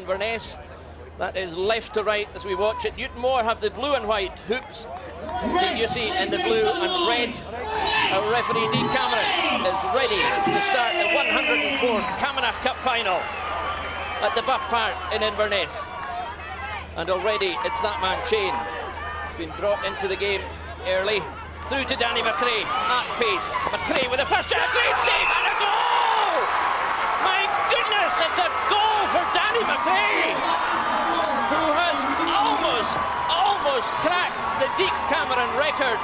Inverness. That is left to right as we watch it. Newtonmore have the blue and white hoops. Kingussie in the blue and red. Our referee Dean Cameron is ready to start the 104th Camanachd Cup final at the Buck Park in Inverness. And already it's that man Shane. He's been brought into the game early. Through to Danny McRae at pace. McRae with a first shot, great save and a goal! My goodness, it's a goal for Danny McRae, who has almost cracked the Deep Cameron record.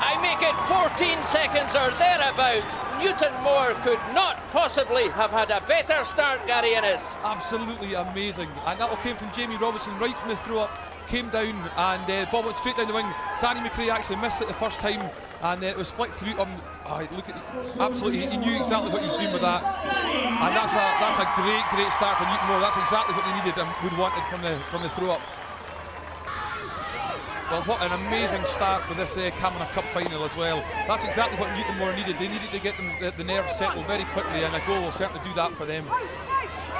I make it 14 seconds or thereabouts. Newtonmore could not possibly have had a better start, Gary Innes. Absolutely amazing. And that all came from Jamie Robinson right from the throw-up. Came down and the ball went straight down the wing. Danny McRae actually missed it the first time and it was flicked through him. Look at, absolutely, he knew exactly what he was doing with that. And that's a great start for Newtonmore. That's exactly what they needed and would wanted from the throw-up. Well, what an amazing start for this Camanachd Cup final as well. That's exactly what Newtonmore needed. They needed to get the nerves settled very quickly, and a goal will certainly do that for them.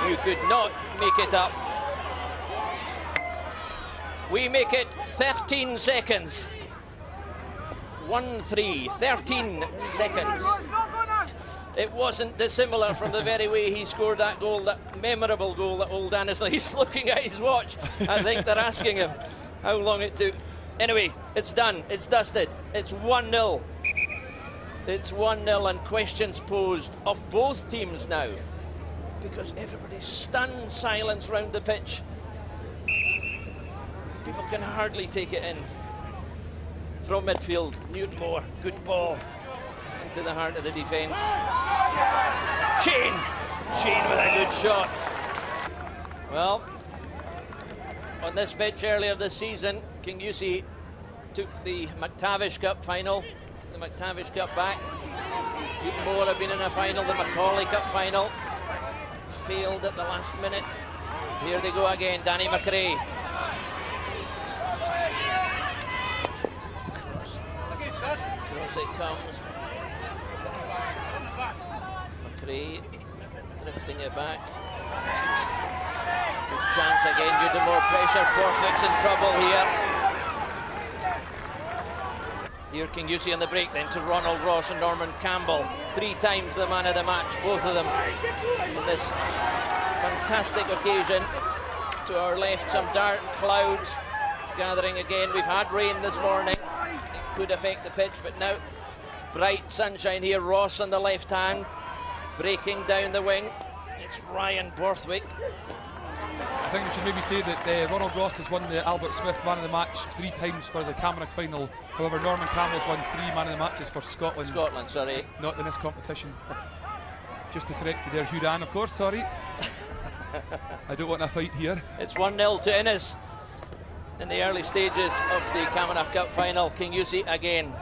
You could not make it up. We make it 13 seconds. 1-3, 13 seconds. It wasn't dissimilar from the very way he scored that goal, that memorable goal that old Annesley. He's looking at his watch. I think they're asking him how long it took. Anyway, it's done, it's dusted. It's 1-0. It's 1-0 and questions posed of both teams now, because everybody's stunned silence round the pitch. People can hardly take it in. From midfield, Newtonmore, good ball into the heart of the defence. Shane with a good shot. Well, on this pitch earlier this season, Kingussie took the McTavish Cup final, the McTavish Cup back. Newtonmore have been in a final, the Macaulay Cup final. Failed at the last minute. Here they go again, Danny McRae. Cross it comes. McRae drifting it back. Good chance again, Newtonmore pressure. Borthwick's in trouble here. Here Kingussie on the break then to Ronald Ross and Norman Campbell. 3 times the man of the match, both of them on this fantastic occasion. To our left, some dark clouds gathering again. We've had rain this morning. It could affect the pitch, but now bright sunshine here. Ross on the left hand, breaking down the wing. It's Ryan Borthwick. I think we should maybe say that Ronald Ross has won the Albert Smith Man of the Match 3 times for the Camanachd final. However, Norman Campbell's won 3 Man of the Matches for Scotland. Sorry. Not in this competition. Just to correct you there, Hugh Dan, of course, sorry. I don't want a fight here. It's 1-0 to Innes in the early stages of the Camanachd Cup final. Kingussie again.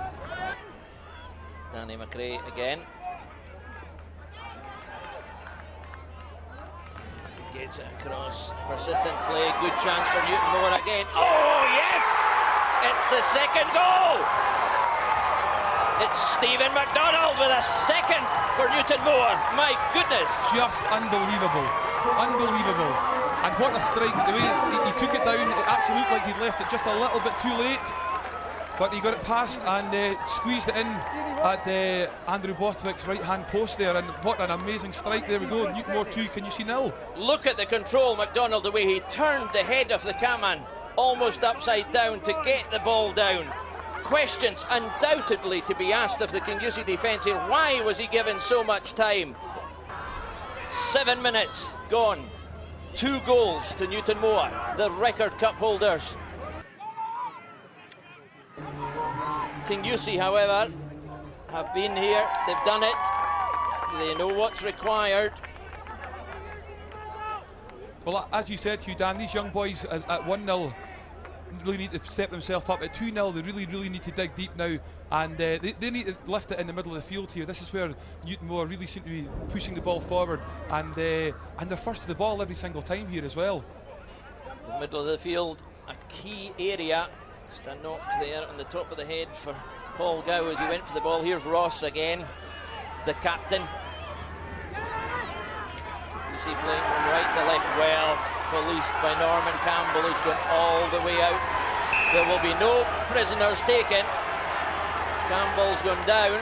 Danny McRae again. He gets it across. Persistent play. Good chance for Newtonmore again. Oh, yes! It's the second goal! It's Stephen McDonald with a second for Newtonmore. My goodness! Just unbelievable. Unbelievable. And what a strike. The way he took it down, it actually looked like he'd left it just a little bit too late. But he got it past and squeezed it in at Andrew Borthwick's right-hand post there. And what an amazing strike. There we go. Newtonmore 2, Kingussie 0. Look at the control, McDonald, the way he turned the head of the Caman almost upside down to get the ball down. Questions undoubtedly to be asked of the Kingussie defence here. Why was he given so much time? 7 minutes gone. 2 goals to Newtonmore, the record cup holders. Kingussie, however, have been here, they've done it, they know what's required. Well, as you said, Hugh Dan, these young boys at 1-0 really need to step themselves up. At 2-0, they really need to dig deep now, and they need to lift it in the middle of the field here. This is where Newtonmore really seem to be pushing the ball forward, and they're first to the ball every single time here as well. The middle of the field, a key area. Just a knock there on the top of the head for Paul Gow as he went for the ball. Here's Ross again, the captain. Kingussie playing from right to left, well policed by Norman Campbell, who's going all the way out. There will be no prisoners taken. Campbell's gone down.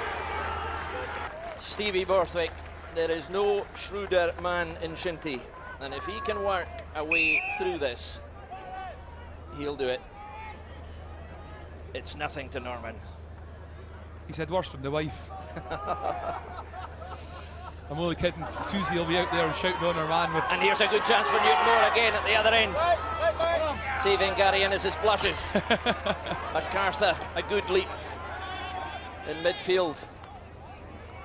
Stevie Borthwick, there is no shrewder man in Shinty, and if he can work a way through this, he'll do it. It's nothing to Norman. He said worse from the wife. I'm only kidding. Susie will be out there shouting on her man with. And here's a good chance for Newtonmore again at the other end. Saving Gary Innes' blushes. MacArthur, a good leap in midfield.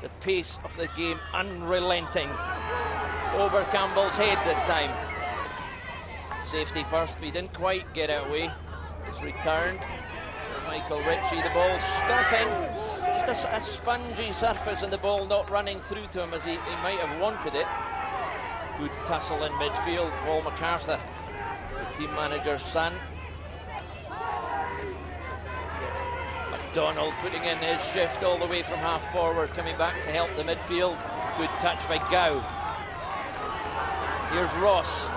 The pace of the game unrelenting. Over Campbell's head this time. Safety first, but he didn't quite get it away. It's returned. Michael Ritchie, the ball stopping. Just a spongy surface and the ball not running through to him as he might have wanted it. Good tussle in midfield. Paul MacArthur, the team manager's son. McDonald putting in his shift all the way from half forward, coming back to help the midfield. Good touch by Gow. Here's Ross.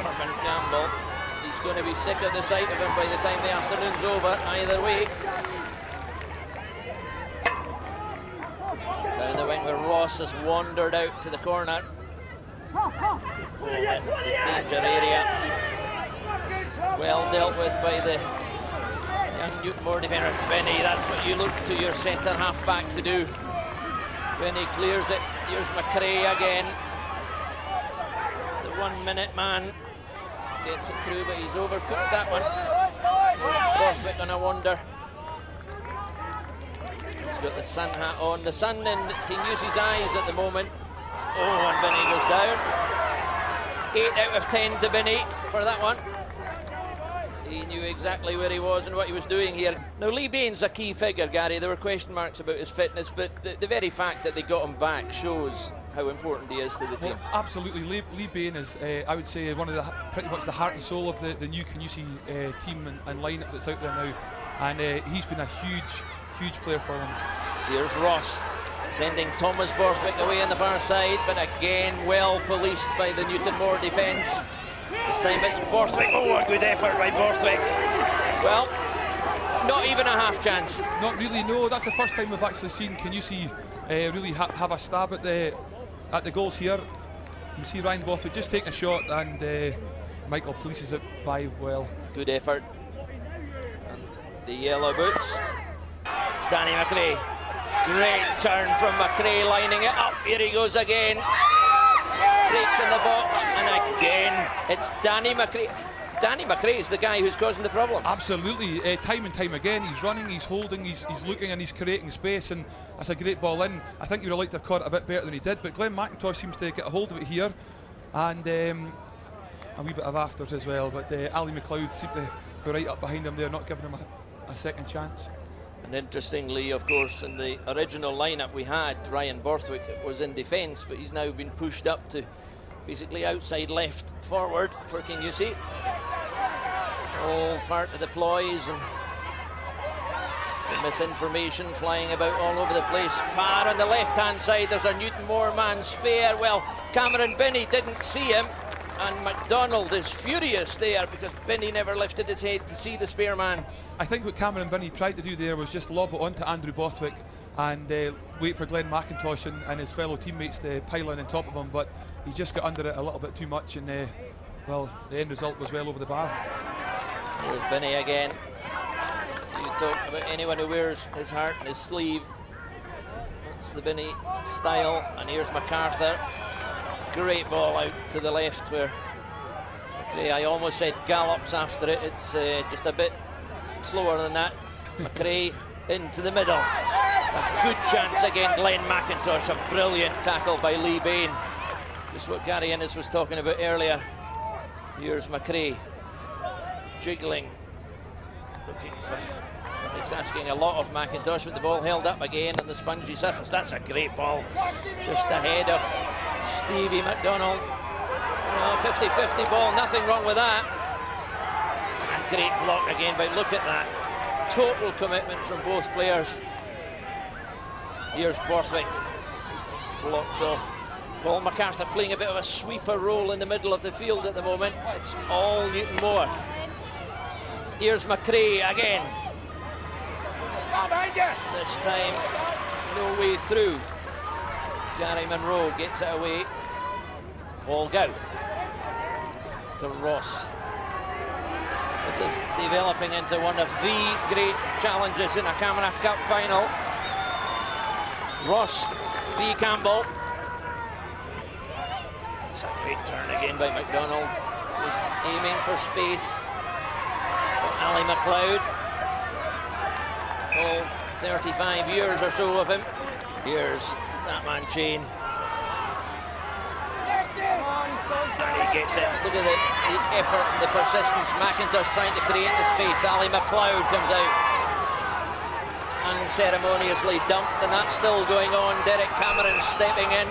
Norman Campbell. He's going to be sick of the sight of him by the time the afternoon's over, either way. Down the wing where Ross has wandered out to the corner. Good ball in the danger area. Well dealt with by the young Newtonmore defender. Benny, that's what you look to your centre half back to do. Benny clears it. Here's McRae again. The 1 minute man. Gets it through, but he's overcooked that one. Borthwick on a wander. He's got the sun hat on. The sun in Kingussie's eyes at the moment. Oh, and Binney goes down. 8 out of 10 to Binney for that one. He knew exactly where he was and what he was doing here. Now, Lee Bain's a key figure, Gary. There were question marks about his fitness, but the very fact that they got him back shows how important he is to the team. Well, absolutely. Lee Bain is, I would say, one of the pretty much the heart and soul of the new Kingussie team and lineup that's out there now, and he's been a huge player for them. Here's Ross sending Thomas Borthwick away on the far side, but again well policed by the Newtonmore defence. This time it's Borthwick. Oh, a good effort by Borthwick. Well, not even a half chance. Not really, no. That's the first time we've actually seen Kingussie really have a stab at the goals here. You see Ryan Borthwick just taking a shot, and Michael polices it by well. Good effort. And the yellow boots. Danny McRae. Great turn from McRae, lining it up. Here he goes again. Breaks in the box, and again it's Danny McRae. Danny McRae is the guy who's causing the problem. Absolutely, time and time again, he's running, he's holding, he's looking, and he's creating space, and that's a great ball in. I think you would have liked to have caught it a bit better than he did, but Glenn McIntosh seems to get a hold of it here, and a wee bit of afters as well, but Ali McLeod seemed to be right up behind him there, not giving him a second chance. And interestingly, of course, in the original lineup we had, Ryan Borthwick was in defence, but he's now been pushed up to basically outside left forward for Kingussie. All part of the ploys and the misinformation flying about all over the place. Far on the left-hand side, there's a Newtonmore man spare. Well, Cameron Binney didn't see him, and McDonald is furious there because Binney never lifted his head to see the spare man. I think what Cameron Binney tried to do there was just lob it onto Andrew Borthwick and wait for Glenn McIntosh and his fellow teammates to pile in on top of him, but he just got under it a little bit too much, and well, the end result was well over the bar. Here's Binney again. You talk about anyone who wears his heart in his sleeve. That's the Binney style. And here's MacArthur. Great ball out to the left where McRae, I almost said gallops after it. It's just a bit slower than that. McRae into the middle. A good chance again. Glenn McIntosh, a brilliant tackle by Lee Bain. Just what Gary Innes was talking about earlier. Here's McRae. Jiggling, looking for, it's asking a lot of McIntosh, with the ball held up again on the spongy surface. That's a great ball, just ahead of Stevie McDonald. 50-50 ball, nothing wrong with that. And a great block again, but look at that. Total commitment from both players. Here's Borthwick, blocked off Paul MacArthur playing a bit of a sweeper role in the middle of the field at the moment. It's all Newtonmore. Here's McRae again. This time, no way through. Gary Munro gets it away. Paul Gow to Ross. This is developing into one of the great challenges in a Camanachd Cup final. Ross v Campbell. It's a great turn again by McDonald. Just aiming for space. Ali McLeod. All 35 years or so of him. Here's that man Shane. And he gets it. Look at the effort and the persistence. McIntosh trying to create the space. Ali McLeod comes out. Unceremoniously dumped, and that's still going on. Derek Cameron stepping in.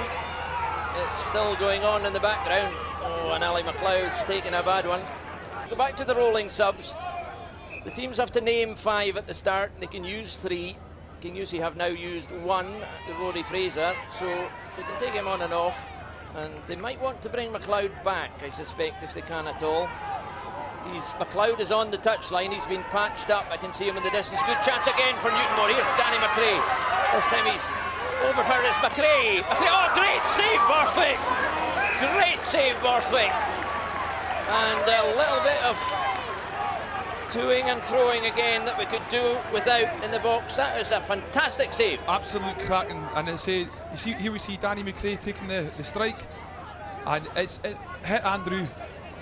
It's still going on in the background. Oh, and Ali McLeod's taking a bad one. Go back to the rolling subs. The teams have to name 5 at the start. They can use 3. Kingussie have now used 1, the Rory Fraser, so they can take him on and off. And they might want to bring McLeod back, I suspect, if they can at all. McLeod is on the touchline. He's been patched up. I can see him in the distance. Good chance again for Newtonmore. Here's Danny McRae. This time he's over for it. It's McRae. Oh, great save, Borthwick. Great save, Borthwick. And a little bit of toing and throwing again that we could do without in the box. That is a fantastic save. Absolute cracking. And I say, here we see Danny McRae taking the strike, and it hit Andrew,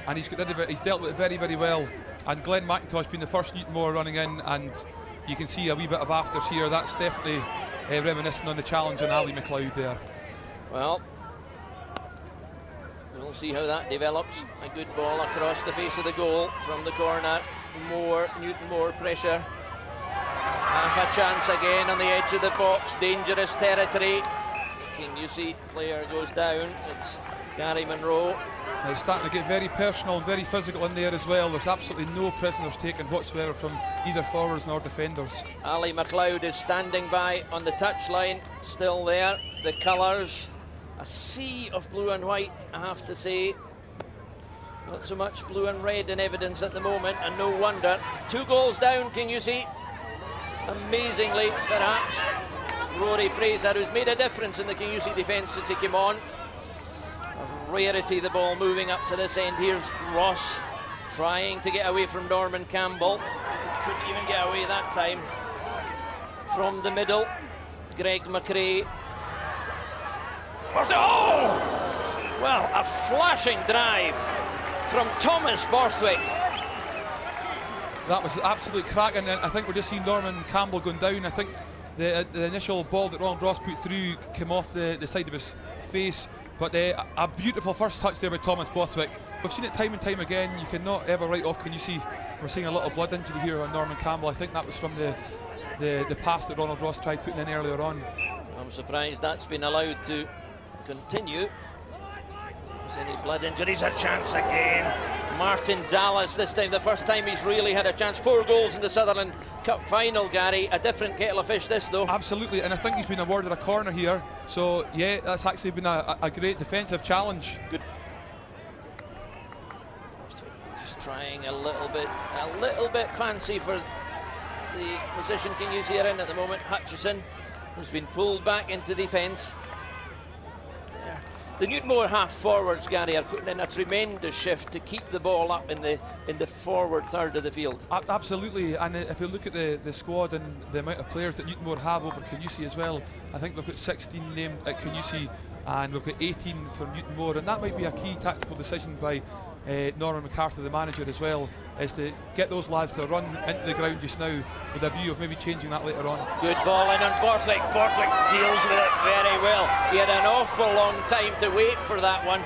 and he's got rid of it. He's dealt with it very, very well. And Glenn McIntosh being the first Newtonmore running in, and you can see a wee bit of afters here. That's definitely reminiscent on the challenge on Ali McLeod there. Well, we'll see how that develops. A good ball across the face of the goal from the corner. More Newtonmore pressure. Half a chance again on the edge of the box. Dangerous territory. Kingussie player goes down. It's Gary Munro. It's starting to get very personal and very physical in there as well. There's absolutely no prisoners taken whatsoever from either forwards nor defenders. Ali McLeod is standing by on the touchline, still there. The colours, a sea of blue and white, I have to say. Not so much blue and red in evidence at the moment, and no wonder. 2 goals down, Kingussie. Amazingly, perhaps. Rory Fraser, who's made a difference in the Kingussie defence since he came on. Of rarity, the ball moving up to this end. Here's Ross trying to get away from Norman Campbell. He couldn't even get away that time. From the middle, Greg McRae. Oh! Well, a flashing drive from Thomas Borthwick. That was absolute cracking. I think we're just seeing Norman Campbell going down. I think the initial ball that Ron Ross put through came off the side of his face, but a beautiful first touch there by Thomas Borthwick. We've seen it time and time again. You cannot ever write off. Can you see we're seeing a little blood injury here on Norman Campbell? I think that was from the pass that Ronald Ross tried putting in earlier on. I'm surprised that's been allowed to continue. Any blood injuries, a chance again. Martin Dallas, this time the first time he's really had a chance. 4 goals in the Sutherland Cup final, Gary. A different kettle of fish this though. Absolutely, and I think he's been awarded a corner here. So yeah, that's actually been a great defensive challenge. Good. Just trying a little bit fancy for the position Kingussie are in at the moment. Hutchison, who's been pulled back into defence. The Newtonmore half forwards, Gary, are putting in a tremendous shift to keep the ball up in the forward third of the field. Absolutely, and if you look at the squad and the amount of players that Newtonmore have over Kingussie as well, I think we've got 16 named at Kingussie and we've got 18 for Newtonmore, and that might be a key tactical decision by Norman MacArthur, the manager, as well, is to get those lads to run into the ground just now with a view of maybe changing that later on. Good ball in on Borthwick. Borthwick deals with it very well. He had an awful long time to wait for that one.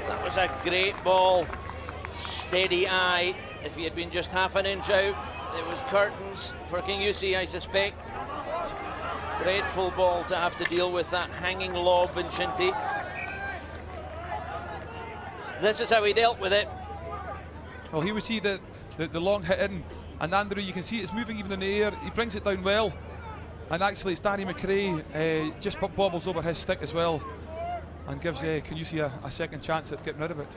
That was a great ball. Steady eye. If he had been just half an inch out, it was curtains for Kingussie, I suspect. Dreadful ball to have to deal with, that hanging lob in Shinty. This is how he dealt with it. Well, here we see the long hit in, and Andrew, you can see it's moving even in the air. He brings it down well, and actually it's Danny McRae just bobbles over his stick as well. and gives Kingussie a second chance at getting rid of it.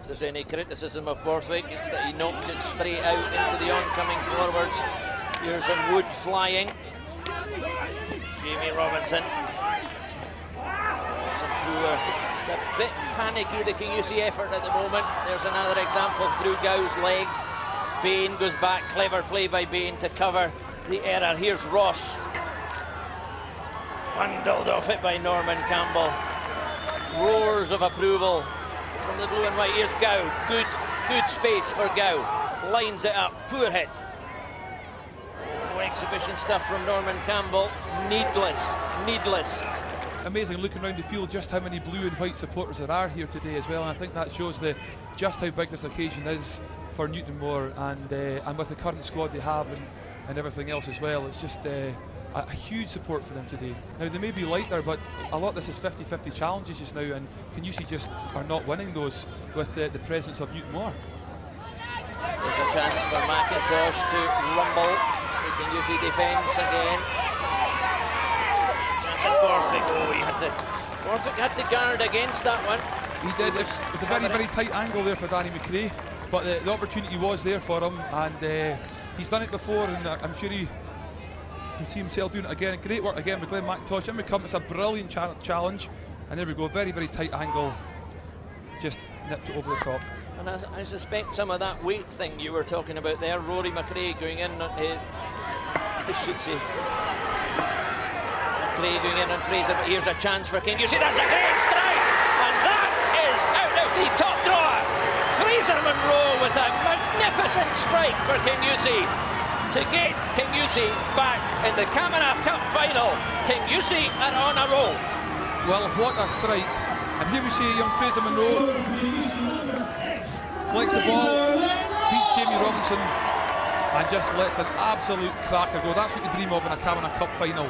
If there's any criticism of Borthwick, it's that he knocked it straight out into the oncoming forwards. Here's some wood flying. Jamie Robinson. Some poor, just a bit panicky, the Kingussie effort at the moment. There's another example through Gow's legs. Bain goes back, clever play by Bain to cover the error. Here's Ross. Bundled off it by Norman Campbell. Roars of approval from the blue and white. Here's Gow. Good space for Gow. Lines it up. Poor hit. Oh, exhibition stuff from Norman Campbell. Needless. Amazing looking around the field just how many blue and white supporters there are here today as well, and I think that shows just how big this occasion is for Newtonmore, and with the current squad they have and everything else as well. It's just a huge support for them today. Now they may be lighter, but a lot of this is 50-50 challenges just now, and Kingussie just are not winning those with the presence of Newtonmore. There's a chance for McIntosh to rumble. The Kingussie defence again. Chance at Borthwick. Borthwick had to guard against that one. He did. It was a very tight angle there for Danny McRae, but the opportunity was there for him, and he's done it before, and I'm sure he can see himself doing it again. Great work again with Glenn McIntosh. In we come. It's a brilliant challenge, and there we go. Very tight angle. Just nipped it over the top. And I suspect some of that weight thing you were talking about there, Rory McRae going in, I should say, McRae going in on Fraser, but here's a chance for Kingussie. That's a great strike, and that is out of the top drawer. Fraser Monroe with a magnificent strike for Kingussie to get Kingussie back in the Camanachd Cup final. Kingussie are on a roll. Well, what a strike. And here we see young Fraser Monroe flicks the ball, beats Jamie Robinson, and just lets an absolute cracker go. That's what you dream of in a Camanachd Cup final.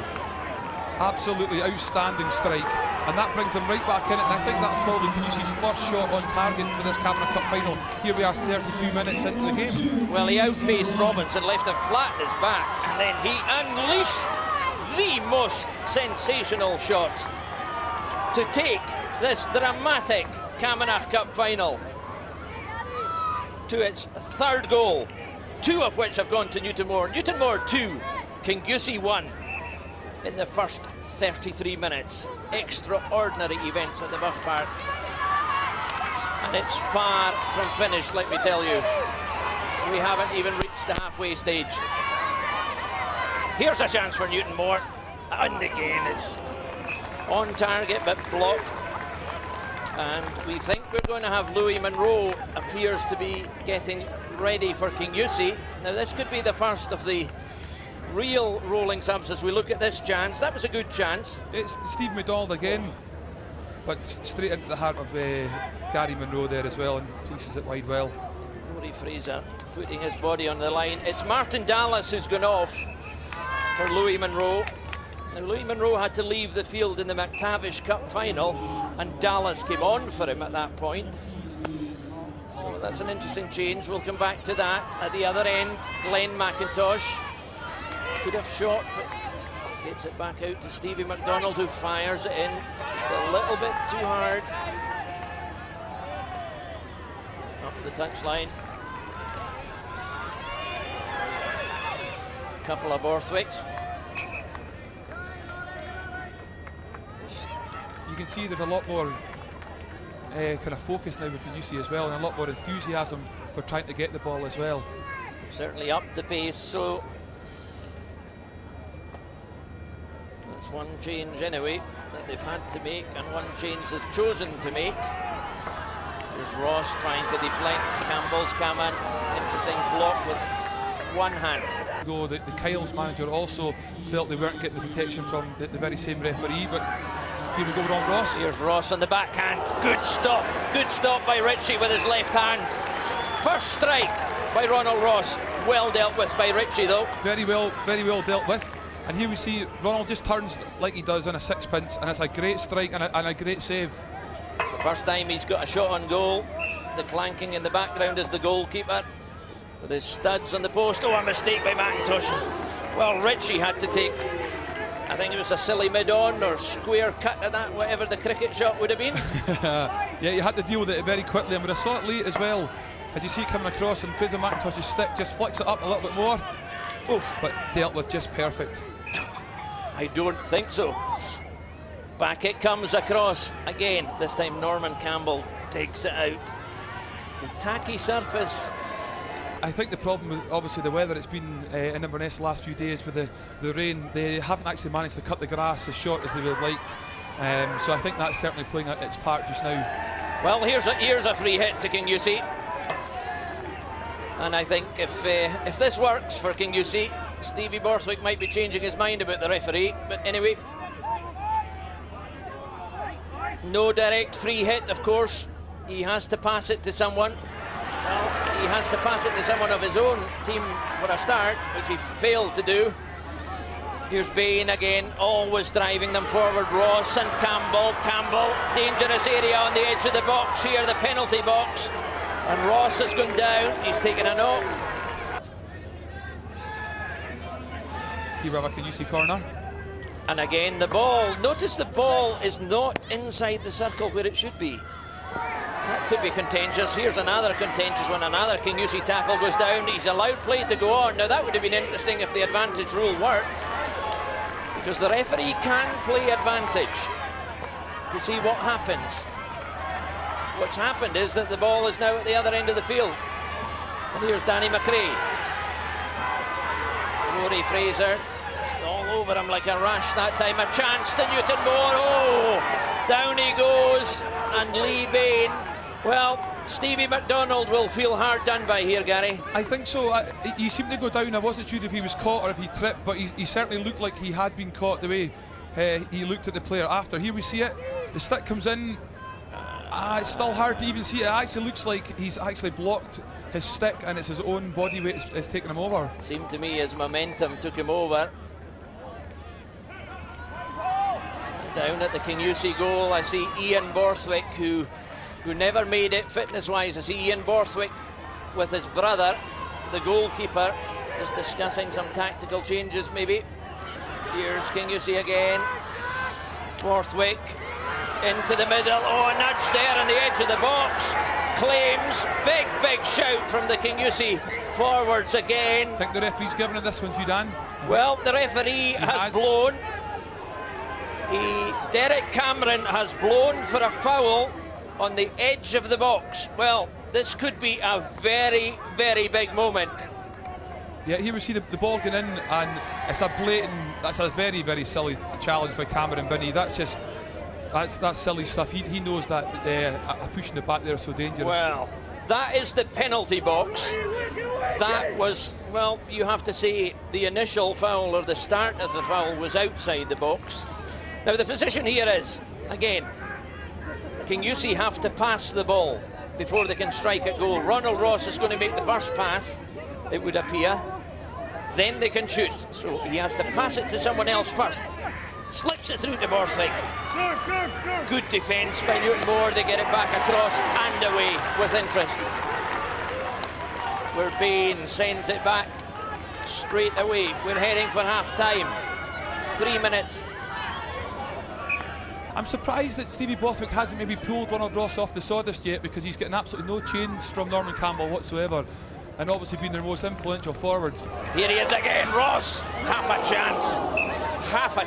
Absolutely outstanding strike, and that brings them right back in it, and I think that's probably Kingussie's first shot on target for this Camanachd Cup final. Here we are 32 minutes into the game. Well, he outpaced Robinson, left him flat on his back, and then he unleashed the most sensational shot to take this dramatic Camanachd Cup final to its third goal, 2 of which have gone to Newtonmore. Newtonmore 2, Kingussie 1 in the first 33 minutes. Extraordinary events at the Buff Park, and it's far from finished, let me tell you. We haven't even reached the halfway stage. Here's a chance for Newtonmore, and again it's on target but blocked, and we think we're going to have Louis Monroe appears to be getting ready for Kingussie. Now this could be the first of the real rolling subs as we look at this chance. That was a good chance. It's Steve McDonald again, but straight into the heart of Gary Monroe there as well, and places it wide well. Rory Fraser putting his body on the line. It's Martin Dallas who's gone off for Louis Monroe. Now Louis Monroe had to leave the field in the McTavish Cup final, and Dallas came on for him at that point. So that's an interesting change. We'll come back to that. At the other end, Glenn McIntosh could have shot, but gets it back out to Stevie McDonald, who fires it in just a little bit too hard. Up the touchline. A couple of Borthwicks. You can see there's a lot more kind of focus now with Kingussie as well, and a lot more enthusiasm for trying to get the ball as well. Certainly up the pace, so that's one change anyway that they've had to make, and one change they've chosen to make. There's Ross trying to deflect Campbell's Caman. Interesting block with one hand. The Kyle's manager also felt they weren't getting the protection from the very same referee, but here we go, Ron Ross. Here's Ross on the backhand. Good stop by Ritchie with his left hand. First strike by Ronald Ross. Well dealt with by Ritchie though. Very well dealt with. And here we see Ronald just turns like he does on a sixpence, and it's a great strike and a great save. It's the first time he's got a shot on goal. The clanking in the background is the goalkeeper with his studs on the post. Oh, a mistake by McIntosh. Well, Ritchie had to take I think it was a silly mid-on or square cut of that, whatever the cricket shot would have been. Yeah, you had to deal with it very quickly, and when I saw it late as well, as you see it coming across, and Fraser McIntosh's stick just flicks it up a little bit more. Oof. But dealt with just perfect. I don't think so. Back it comes across again. This time Norman Campbell takes it out. The tacky surface. I think the problem with obviously the weather, it's been in Inverness the last few days with the rain. They haven't actually managed to cut the grass as short as they would have liked. So I think that's certainly playing its part just now. Well, here's a free hit to Kingussie. And I think if this works for Kingussie, Stevie Borthwick might be changing his mind about the referee. But anyway, no direct free hit, of course. He has to pass it to someone. Well, he has to pass it to someone of his own team for a start, which he failed to do. Here's Bain again, always driving them forward. Ross and Campbell. Campbell, dangerous area on the edge of the box here, the penalty box. And Ross has gone down. He's taken a knock. Here we have a Kingussie corner. And again, the ball. Notice the ball is not inside the circle where it should be. That could be contentious. Here's another contentious one. Another Kingussie tackle goes down. He's allowed play to go on. Now that would have been interesting if the advantage rule worked, because the referee can play advantage to see what happens. What's happened is that the ball is now at the other end of the field. And here's Danny McRae. Rory Fraser just all over him like a rash that time. A chance to Newtonmore. Oh, down he goes. And Lee Bain. Well, Stevie McDonald will feel hard done by here, Gary. I think so. He seemed to go down. I wasn't sure if he was caught or if he tripped, but he certainly looked like he had been caught the way he looked at the player after. Here we see it. The stick comes in. It's still hard to even see it. It actually looks like he's actually blocked his stick, and it's his own body weight that's taken him over. It seemed to me his momentum took him over. Down at the Kingussie goal, I see Ian Borthwick, who never made it fitness-wise. I see Ian Borthwick with his brother, the goalkeeper, just discussing some tactical changes maybe. Here's Kingussie again. Borthwick into the middle. Oh, a nudge there on the edge of the box. Claims. Big shout from the Kingussie forwards again. I think the referee's given it this one, Hugh Dan. Well, the referee has blown. Derek Cameron has blown for a foul on the edge of the box. Well, this could be a very big moment. Yeah, here we see the ball going in, and it's a blatant, that's a very silly challenge by Cameron Binney. That's silly stuff. He knows that a push in the back there is so dangerous. Well, that is the penalty box. That was, well, you have to say the initial foul, or the start of the foul, was outside the box. Now the position here is, again, Kingussie have to pass the ball before they can strike at goal. Ronald Ross is going to make the first pass, it would appear. Then they can shoot. So he has to pass it to someone else first. Slips it through to Borthwick. Good defence by Newtonmore. They get it back across and away with interest. Where Bain sends it back straight away. We're heading for half-time. 3 minutes. I'm surprised that Stevie Borthwick hasn't maybe pulled Ronald Ross off the sawdust yet, because he's getting absolutely no change from Norman Campbell whatsoever, and obviously being their most influential forward. Here he is again, Ross. Half a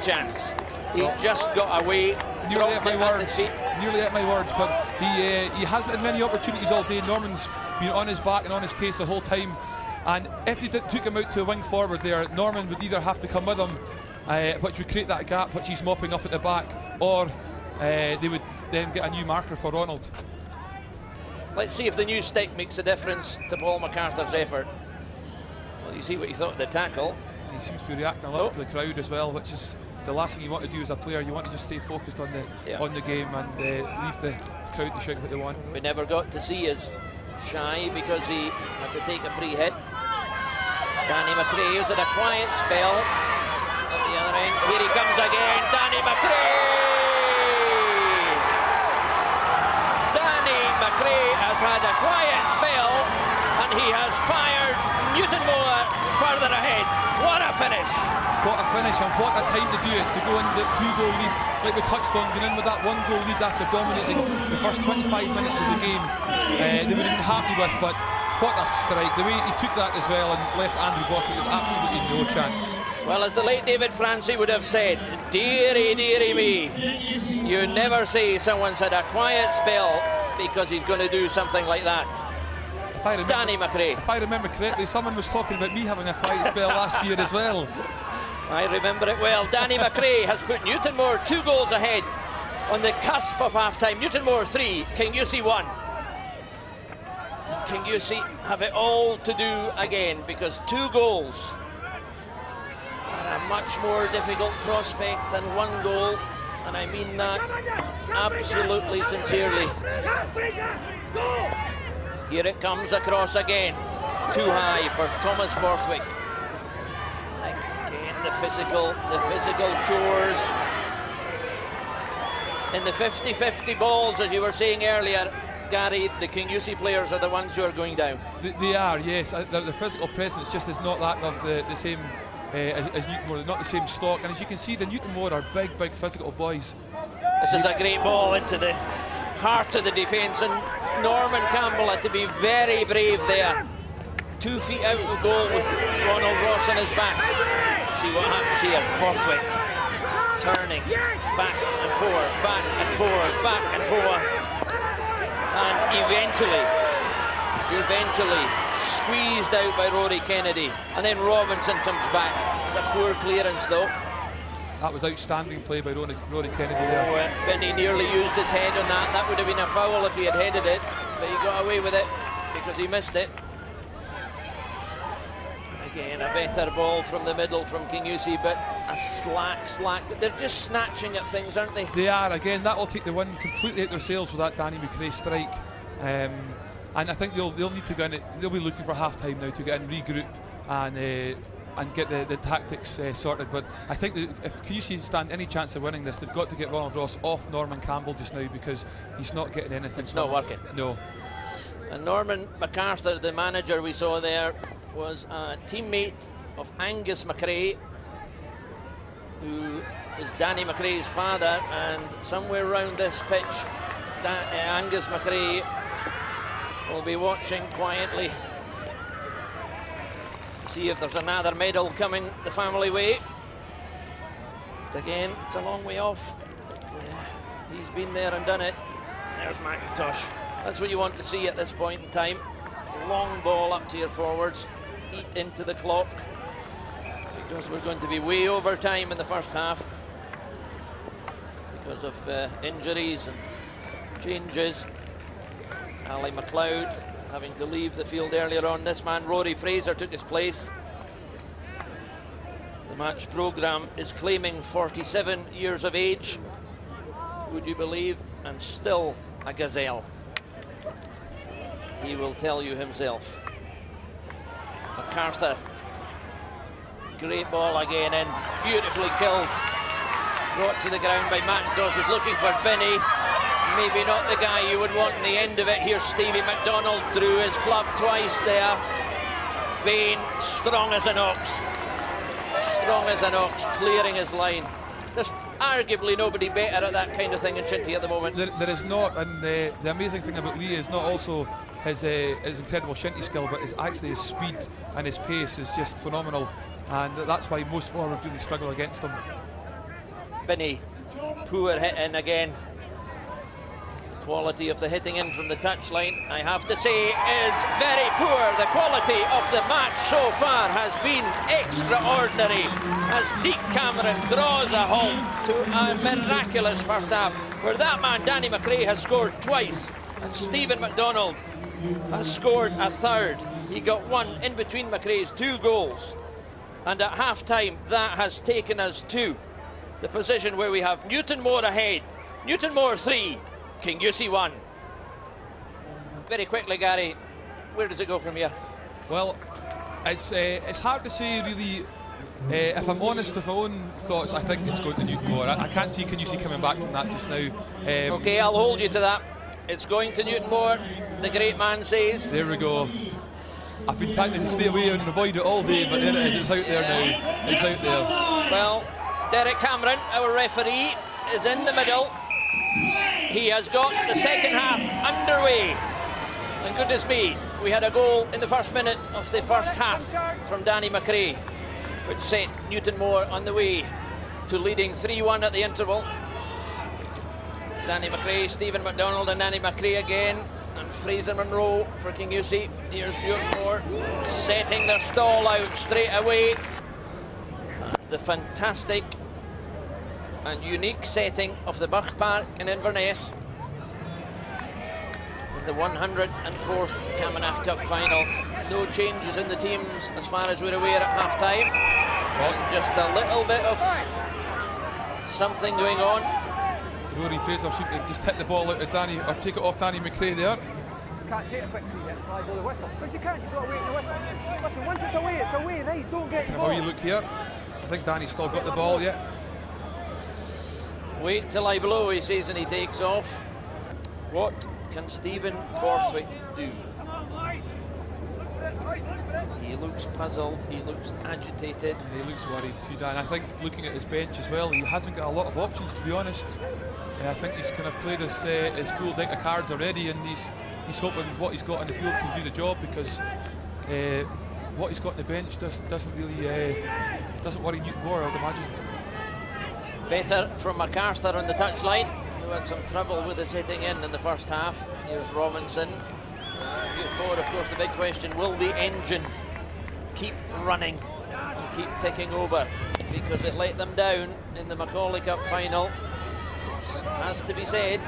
chance. He just got away. Nearly at my words, but he hasn't had many opportunities all day. Norman's been on his back and on his case the whole time, and if they took him out to a wing forward there, Norman would either have to come with him, which would create that gap which he's mopping up at the back, or they would then get a new marker for Ronald. Let's see if the new stick makes a difference to Paul MacArthur's effort. Well, you see what you thought of the tackle. He seems to be reacting a lot to the crowd as well, which is the last thing you want to do as a player. You want to just stay focused on the game and leave the crowd to shout what they want. We never got to see his shy because he had to take a free hit. Danny McRae is at a quiet spell at the other end. Here he comes again, Danny McRae! Danny McRae has had a quiet spell, and he has fired Newtonmore further ahead. What a finish! What a finish, and what a time to do it, to go in the 2-goal lead, like we touched on, going in with that 1-goal lead after dominating the first 25 minutes of the game. They were even happy with, but what a strike. The way he took that as well and left Andrew Bockett with absolutely no chance. Well, as the late David Francie would have said, dearie, dearie me, you never see someone's had a quiet spell because he's going to do something like that. Danny McRae. If I remember correctly, someone was talking about me having a quiet spell last year as well. I remember it well. Danny McRae has put Newtonmore 2 goals ahead on the cusp of half-time. Newtonmore 3, Kingussie 1. Kingussie have it all to do again, because 2 goals are a much more difficult prospect than 1 goal, and I mean that absolutely sincerely. Here it comes across again. Too high for Thomas Borthwick. Again, the physical chores. In the 50-50 balls, as you were saying earlier, Gary, the Kingussie players are the ones who are going down. They are, yes. The physical presence just is not that of the same as Newtonmore, not the same stock. And as you can see, the Newtonmore are big physical boys. This is a great ball into the heart of the defence, and Norman Campbell had to be very brave there. 2 feet out of goal with Ronald Ross on his back. See what happens here. Borthwick turning back and forward, back and forward, back and forward, and eventually squeezed out by Rory Kennedy, and then Robinson comes back. It's a poor clearance though. That was outstanding play by Rory Kennedy there. Oh, Benny nearly used his head on that. That would have been a foul if he had headed it, but he got away with it because he missed it. Again, a better ball from the middle from Kingussie, but a slack. But they're just snatching at things, aren't they? They are. Again, that will take the wind completely out their sails with that Danny McRae strike. And I think they'll need to go in. They'll be looking for half-time now to get in, regroup, and get the tactics sorted. But I think that if Kingussie stand any chance of winning this, they've got to get Ronald Ross off Norman Campbell just now, because he's not getting anything. It's not working. No. And Norman MacArthur, the manager we saw there, was a teammate of Angus McRae, who is Danny McRae's father, and somewhere around this pitch, Angus McRae will be watching quietly. See if there's another medal coming the family way. But again, it's a long way off, but he's been there and done it. And there's McIntosh. That's what you want to see at this point in time. Long ball up to your forwards, eat into the clock, because we're going to be way over time in the first half because of injuries and changes. Ali McLeod having to leave the field earlier on. This man, Rory Fraser, took his place. The match programme is claiming 47 years of age, would you believe, and still a gazelle. He will tell you himself. MacArthur, great ball again in, beautifully killed. Brought to the ground by McIntosh, is looking for Binney. Maybe not the guy you would want in the end of it. Here's Stevie McDonald, drew his club twice there. Bain, strong as an ox, clearing his line. There's arguably nobody better at that kind of thing in Shinty at the moment. There is not, and the amazing thing about Lee is not also his incredible Shinty skill, but actually his speed and his pace is just phenomenal, and that's why most forwards really struggle against him. Binney, poor hit in again. Quality of the hitting in from the touchline, I have to say, is very poor. The quality of the match so far has been extraordinary, as Deke Cameron draws a halt to a miraculous first half, where that man Danny McRae has scored twice, and Stephen McDonald has scored a third. He got one in between McRae's 2 goals, and at half-time that has taken us to the position where we have Newtonmore ahead. Newtonmore 3, Kingussie 1. Very quickly, Gary, where does it go from here? Well, it's hard to say really. If I'm honest with my own thoughts, I think it's going to Newtonmore. I can't see Kingussie coming back from that just now. Okay, I'll hold you to that. It's going to Newtonmore, the great man says. There we go. I've been trying to stay away and avoid it all day, but there it is, it's out there now. It's out there. Well, Derek Cameron, our referee, is in the middle. He has got the second half underway. And goodness me, we had a goal in the first minute of the first half from Danny McRae, which set Newtonmore on the way to leading 3-1 at the interval. Danny McRae, Stephen McDonald and Danny McRae again, and Fraser Monroe for Kingussie. Here's Newtonmore setting their stall out straight away. The fantastic and unique setting of the Bach Park in Inverness. The 104th Camanachd Cup final. No changes in the teams as far as we're aware at half-time. Just a little bit of something going on. Rory Fraser seemed to just hit the ball out of Danny, or take it off Danny McRae there. You can't take a quick free hit until I blow the whistle. Because you can't, you've got to wait in the whistle. Listen, once it's away, right? Don't get involved. How you look here? I think Danny's still got the ball yet. Wait till I blow, he says, and he takes off. What can Stephen Borthwick do? He looks puzzled, he looks agitated. He looks worried too, Dan. I think looking at his bench as well, he hasn't got a lot of options, to be honest. I think he's kind of played his full deck of cards already, and he's hoping what he's got on the field can do the job, because what he's got on the bench doesn't really doesn't worry Newtonmore, I would imagine. Better from MacArthur on the touchline, who had some trouble with his hitting in the first half. Here's Robinson. Newtonmore, of course, the big question, will the engine keep running and keep ticking over? Because it let them down in the Macaulay Cup final. This has to be said.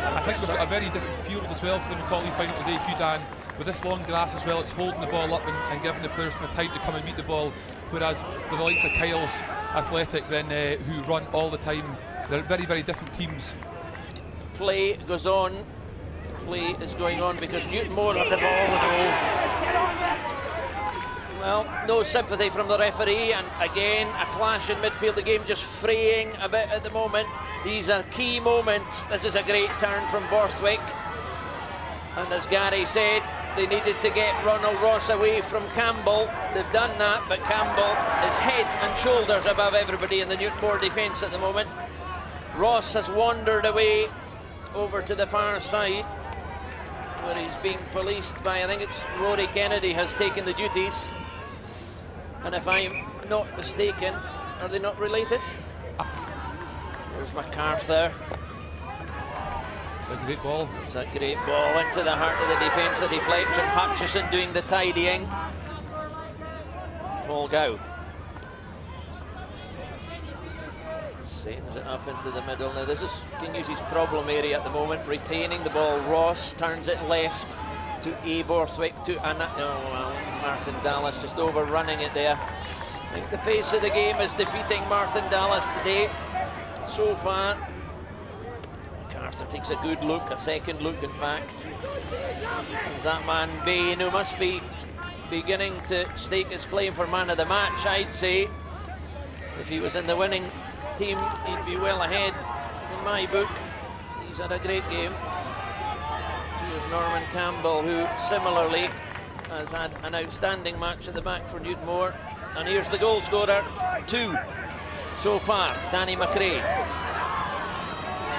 I think we've got a very different field as well to the Macaulay final today, Hugh, Dan. With this long grass as well, it's holding the ball up and giving the players kind of time to come and meet the ball. Whereas with the likes of Kyle's Athletic, then who run all the time, they're very, very different teams. Play goes on. Play is going on because Newtonmore have the ball. Well, no sympathy from the referee, and again a clash in midfield. The game just fraying a bit at the moment. These are key moments. This is a great turn from Borthwick, and as Gary said, they needed to get Ronald Ross away from Campbell. They've done that, but Campbell is head and shoulders above everybody in the Newtonmore defence at the moment. Ross has wandered away over to the far side, where he's being policed by, I think it's Rory Kennedy has taken the duties. And if I'm not mistaken, are they not related? There's MacArthur. It's a great ball. It's a great ball into the heart of the defence. A deflection. Hutchison doing the tidying. Paul Gow sends it up into the middle. Now this is Kingussie's problem area at the moment. Retaining the ball. Ross turns it left to A. Borthwick to Martin Dallas just overrunning it there. I think the pace of the game is defeating Martin Dallas today so far. MacArthur takes a good look, a second look in fact. There's that man Bain, who must be beginning to stake his claim for man of the match, I'd say. If he was in the winning team, he'd be well ahead in my book. He's had a great game. Here's Norman Campbell, who similarly has had an outstanding match at the back for Newtonmore. And here's the goal scorer, 2 so far, Danny McRae.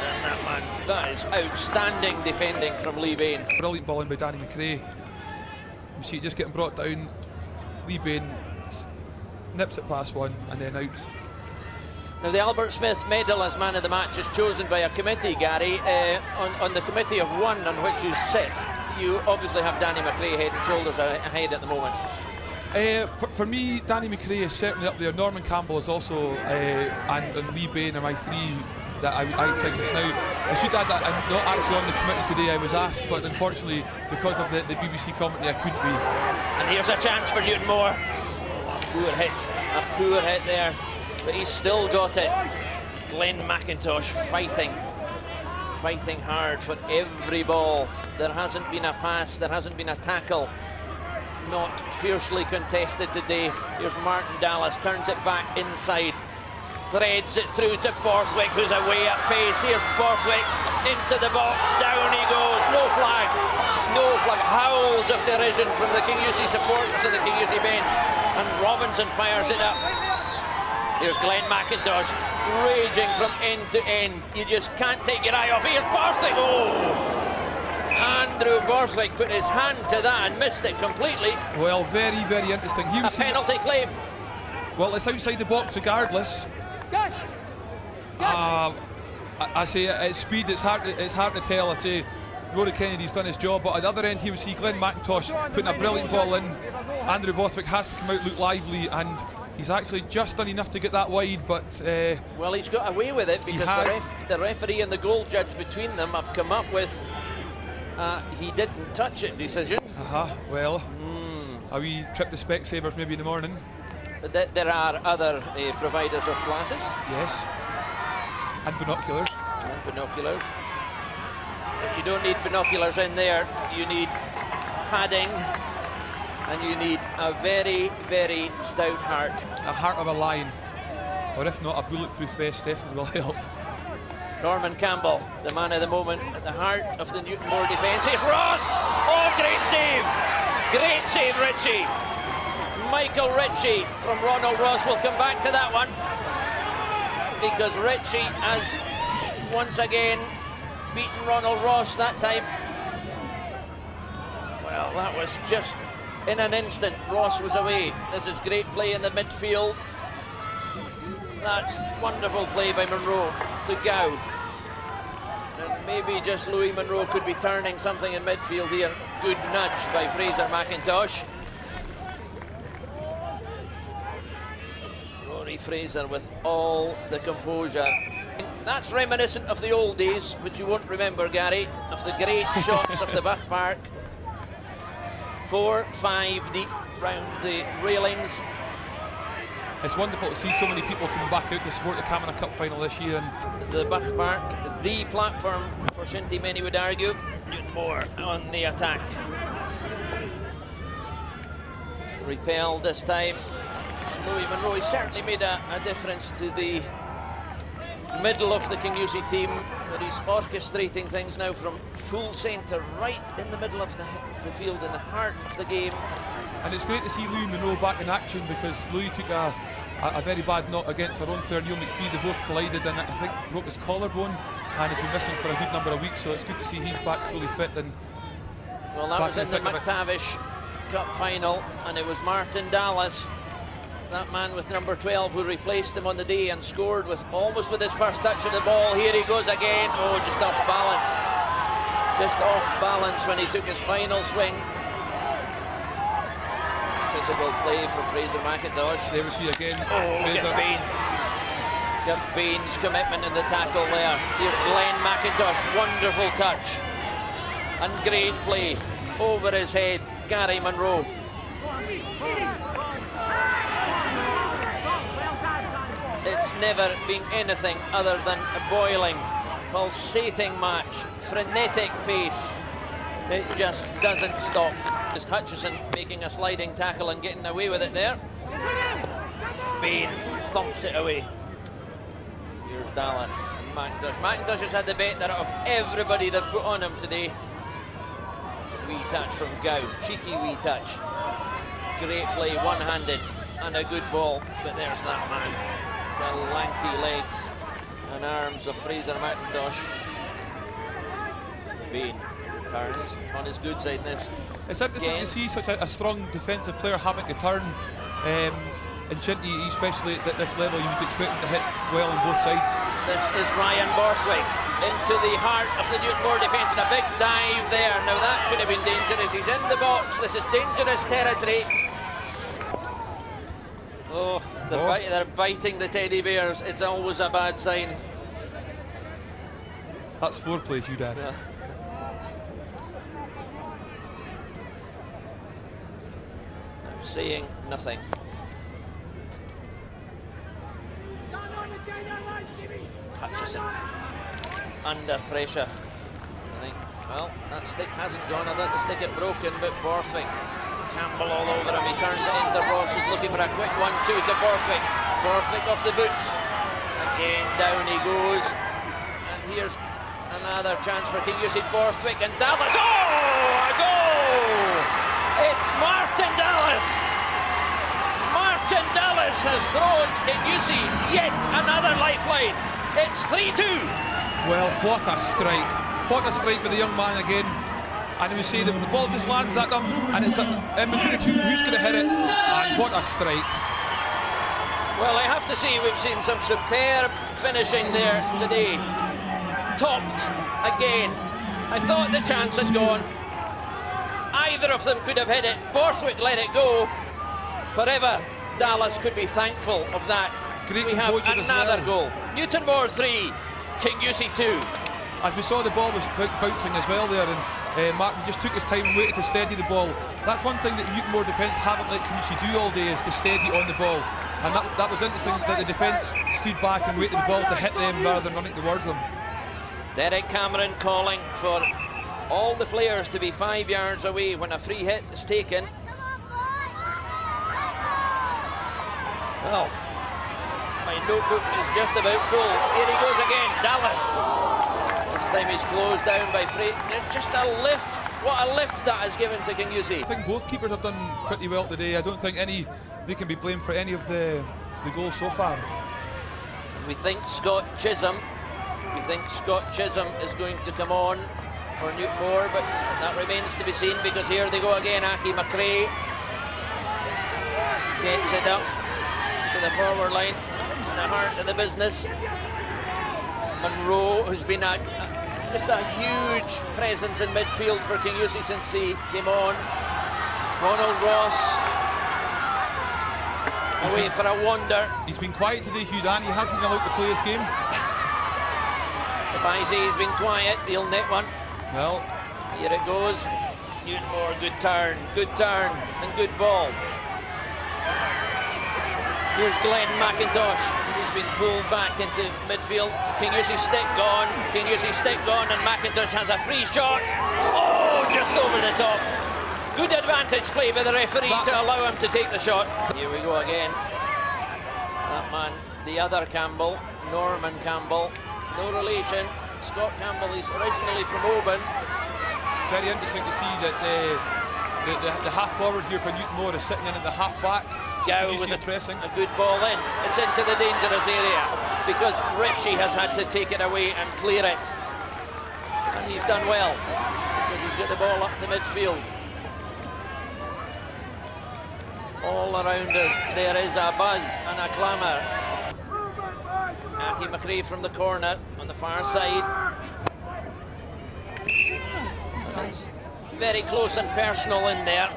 And that man, that is outstanding defending from Lee Bain. Brilliant ball in by Danny McRae. You see it just getting brought down. Lee Bain nips it past one and then out. Now the Albert Smith medal as man of the match is chosen by a committee, Gary. On the committee of one on which you sit, you obviously have Danny McRae head and shoulders ahead at the moment. For me, Danny McRae is certainly up there. Norman Campbell is also, and Lee Bain are my three that I think is now. I should add that I'm not actually on the committee today. I was asked, but unfortunately, because of the BBC commentary, I couldn't be. And here's a chance for Newtonmore. Oh, a poor hit there. But he's still got it. Glenn McIntosh fighting hard for every ball. There hasn't been a pass, there hasn't been a tackle not fiercely contested today. Here's Martin Dallas, turns it back inside, threads it through to Borthwick, who's away at pace. Here's Borthwick into the box, down he goes, no flag. howls of derision from the Kingussie supporters and the Kingussie bench. And Robinson fires it up. Here's Glenn McIntosh raging from end to end. You just can't take your eye off. Here's Borthwick. Oh! Andrew Borthwick put his hand to that and missed it completely. Well, very, very interesting. A penalty claim. Well, it's outside the box regardless. I say at speed, it's hard to tell. I say Rory Kennedy's done his job, but at the other end here we see Glenn McIntosh putting a brilliant ball in. Andrew Borthwick has to come out, look lively, and he's actually just done enough to get that wide, but well, he's got away with it because the referee and the goal judge between them have come up with he didn't touch it decision. Well, a wee trip to Specsavers maybe in the morning. But there are other providers of glasses. Yes. And binoculars. But you don't need binoculars in there. You need padding, and you need a very, very stout heart. A heart of a lion, or if not, a bulletproof vest definitely will help. Norman Campbell, the man of the moment, at the heart of the Newtonmore defence. It's Ross! Oh, great save! Great save, Ritchie. Michael Ritchie from Ronald Ross. Will come back to that one, because Ritchie has once again beaten Ronald Ross that time. Well, that was just in an instant. Ross was away. This is great play in the midfield. That's wonderful play by Monroe to Gow. And maybe just Louis Monroe could be turning something in midfield here. Good nudge by Fraser McIntosh. Rory Fraser with all the composure. That's reminiscent of the old days, which you won't remember, Gary, of the great shots of the Bach Park. 4-5 deep round the railings. It's wonderful to see so many people coming back out to support the Camanachd Cup final this year. And the Bach Park, the platform for Shinty, many would argue. Newtonmore on the attack. Repelled this time. Louis Monroe has certainly made a difference to the middle of the Kingussie team, where he's orchestrating things now from full centre, right in the middle of the field, in the heart of the game. And it's great to see Louis Monroe back in action, because Louis took a very bad knock against our own player Neil McPhee. They both collided and I think broke his collarbone, and has been missing for a good number of weeks, so it's good to see he's back fully fit. And well, that was in the McTavish Cup final, and it was Martin Dallas, that man with number 12, who replaced him on the day and scored almost with his first touch of the ball. Here he goes again. Oh, just off balance. Just off balance when he took his final swing. Physical play from Fraser McIntosh. There we see again. Oh, look at Bain. Look at Bain's commitment in the tackle there. Here's Glenn McIntosh. Wonderful touch. And great play over his head. Gary Monroe. It's never been anything other than a boiling, pulsating match, frenetic pace. It just doesn't stop. Just Hutchison making a sliding tackle and getting away with it there. Bain thumps it away. Here's Dallas and McIntosh. McIntosh has had the better of everybody they've put on him today. Wee touch from Gow, cheeky wee touch. Great play, one-handed, and a good ball, but there's that man. The lanky legs and arms of Fraser McIntosh. Bain turns on his good side. It's interesting to see such a strong defensive player having to turn. And Shinty, especially at this level, you would expect him to hit well on both sides. This is Ryan Borthwick into the heart of the Newtonmore defence, and a big dive there. Now that could have been dangerous. He's in the box. This is dangerous territory. Oh, they're biting the teddy bears. It's always a bad sign. That's foreplay, Hugh Dad. Yeah. I'm saying nothing. Hutchison under pressure. I think, well, that stick hasn't gone. I thought the stick had broken, but Borthwick. Campbell all over him. He turns it into Ross, who's looking for a quick 1-2 to Borthwick. Borthwick off the boots. Again, down he goes. And here's another chance for Kingussie. Borthwick and Dallas. Oh, a goal! Kingussie, yet another lifeline. It's 3-2. Well, what a strike. What a strike by the young man again. And we say that the ball just lands at them, and it's in between the two, who's going to hit it? And what a strike. Well, I have to say we've seen some superb finishing there today. Topped again. I thought the chance had gone. Either of them could have hit it. Borthwick let it go. Forever, Dallas could be thankful of that. Great we have composure as another well. goal. Newtonmore 3, Kingussie 2. As we saw, the ball was bouncing as well there, and Martin just took his time and waited to steady the ball. That's one thing that Newtonmore defence haven't let Kingussie do all day, is to steady on the ball. And that was interesting, that the defence stood back and waited the ball to hit them rather than running towards them. Derek Cameron calling for all the players to be 5 yards away when a free hit is taken. Well, my notebook is just about full. Here he goes again, Dallas. This time he's closed down by Frey. Just a lift. What a lift that has given to Kingussie. I think both keepers have done pretty well today. I don't think they can be blamed for any of the goals so far. We think Scott Chisholm is going to come on for Newtonmore, but that remains to be seen, because here they go again. Aki McRae gets it up to the forward line, in the heart of the business. Monroe, who's been just a huge presence in midfield for Kingussie since he came on. Ronald Ross away for a wander. He's been quiet today, Hugh Dan. He hasn't been allowed to play his game. If I say he's been quiet, he'll net one. Well, here it goes. Newtonmore, good turn, and good ball. Here's Glenn McIntosh, who's been pulled back into midfield. Kingussie stick gone, and McIntosh has a free shot. Oh, just over the top. Good advantage play by the referee to allow him to take the shot. Here we go again. That man, the other Campbell, Norman Campbell, no relation. Scott Campbell, he's originally from Oban. Very interesting to see that the half forward here for Newtonmore is sitting in at the half back. Gow with a good ball in. It's into the dangerous area, because Ritchie has had to take it away and clear it. And he's done well, because he's got the ball up to midfield. All around us there is a buzz and a clamour. Aki McRae from the corner on the far side. And it's very close and personal in there,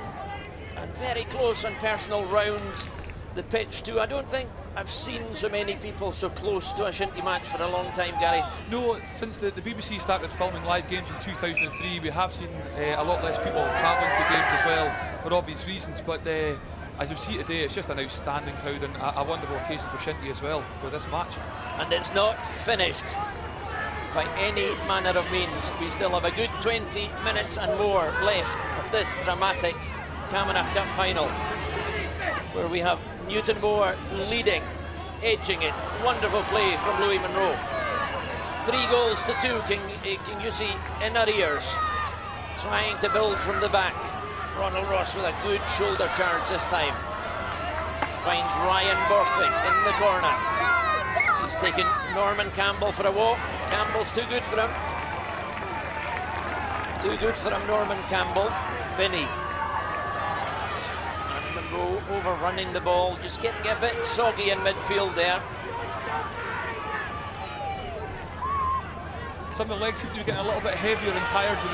and very close and personal round the pitch too. I don't think I've seen so many people so close to a shinty match for a long time, Gary. No, since the BBC started filming live games in 2003, we have seen a lot less people travelling to games as well, for obvious reasons, but as you see today, it's just an outstanding crowd and a wonderful occasion for shinty as well with this match. And it's not finished by any manner of means. We still have a good 20 minutes and more left of this dramatic Camanachd Cup final, where we have Newtonmore leading, edging it. Wonderful play from Louis Monroe. 3-2, Kingussie in arrears, trying to build from the back. Ronald Ross with a good shoulder charge this time. Finds Ryan Borthwick in the corner. He's taken Norman Campbell for a walk. Campbell's too good for him. Norman Campbell. Binney. And Monroe overrunning the ball, just getting a bit soggy in midfield there. Some of the legs seem to be getting a little bit heavier and tired with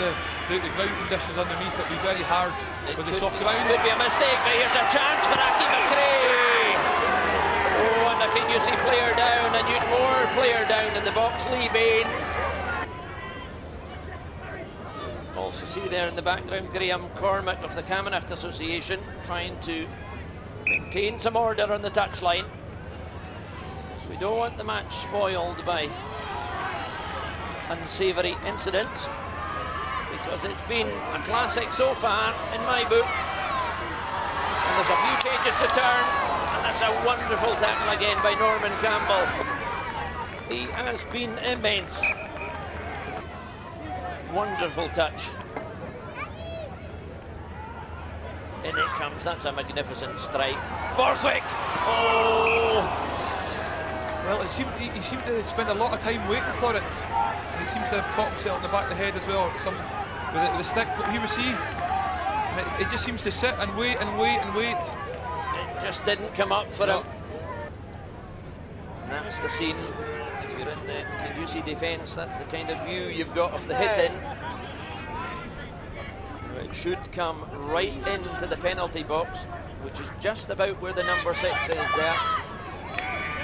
the ground conditions underneath. It'll be very hard with the soft ground. Could be a mistake, but here's a chance for Aki McRae. Oh, and a Kingussie player down, a Newtonmore player down in the box, Lee Bain. Also see there in the background Graham Cormack of the Camanachd Association, trying to maintain some order on the touchline. So we don't want the match spoiled by unsavoury incidents, because it's been a classic so far in my book. And there's a few pages to turn, and that's a wonderful tackle again by Norman Campbell. He has been immense. Wonderful touch. In it comes, that's a magnificent strike. Borthwick! Oh! Well, he seemed to spend a lot of time waiting for it, and he seems to have caught himself in the back of the head as well, with the stick. But here we see, and it just seems to sit and wait and wait and wait. It just didn't come up for him. And that's the scene. If you're in the Kingussie defence, that's the kind of view you've got of the hit-in. It should come right into the penalty box, which is just about where the number 6 is there.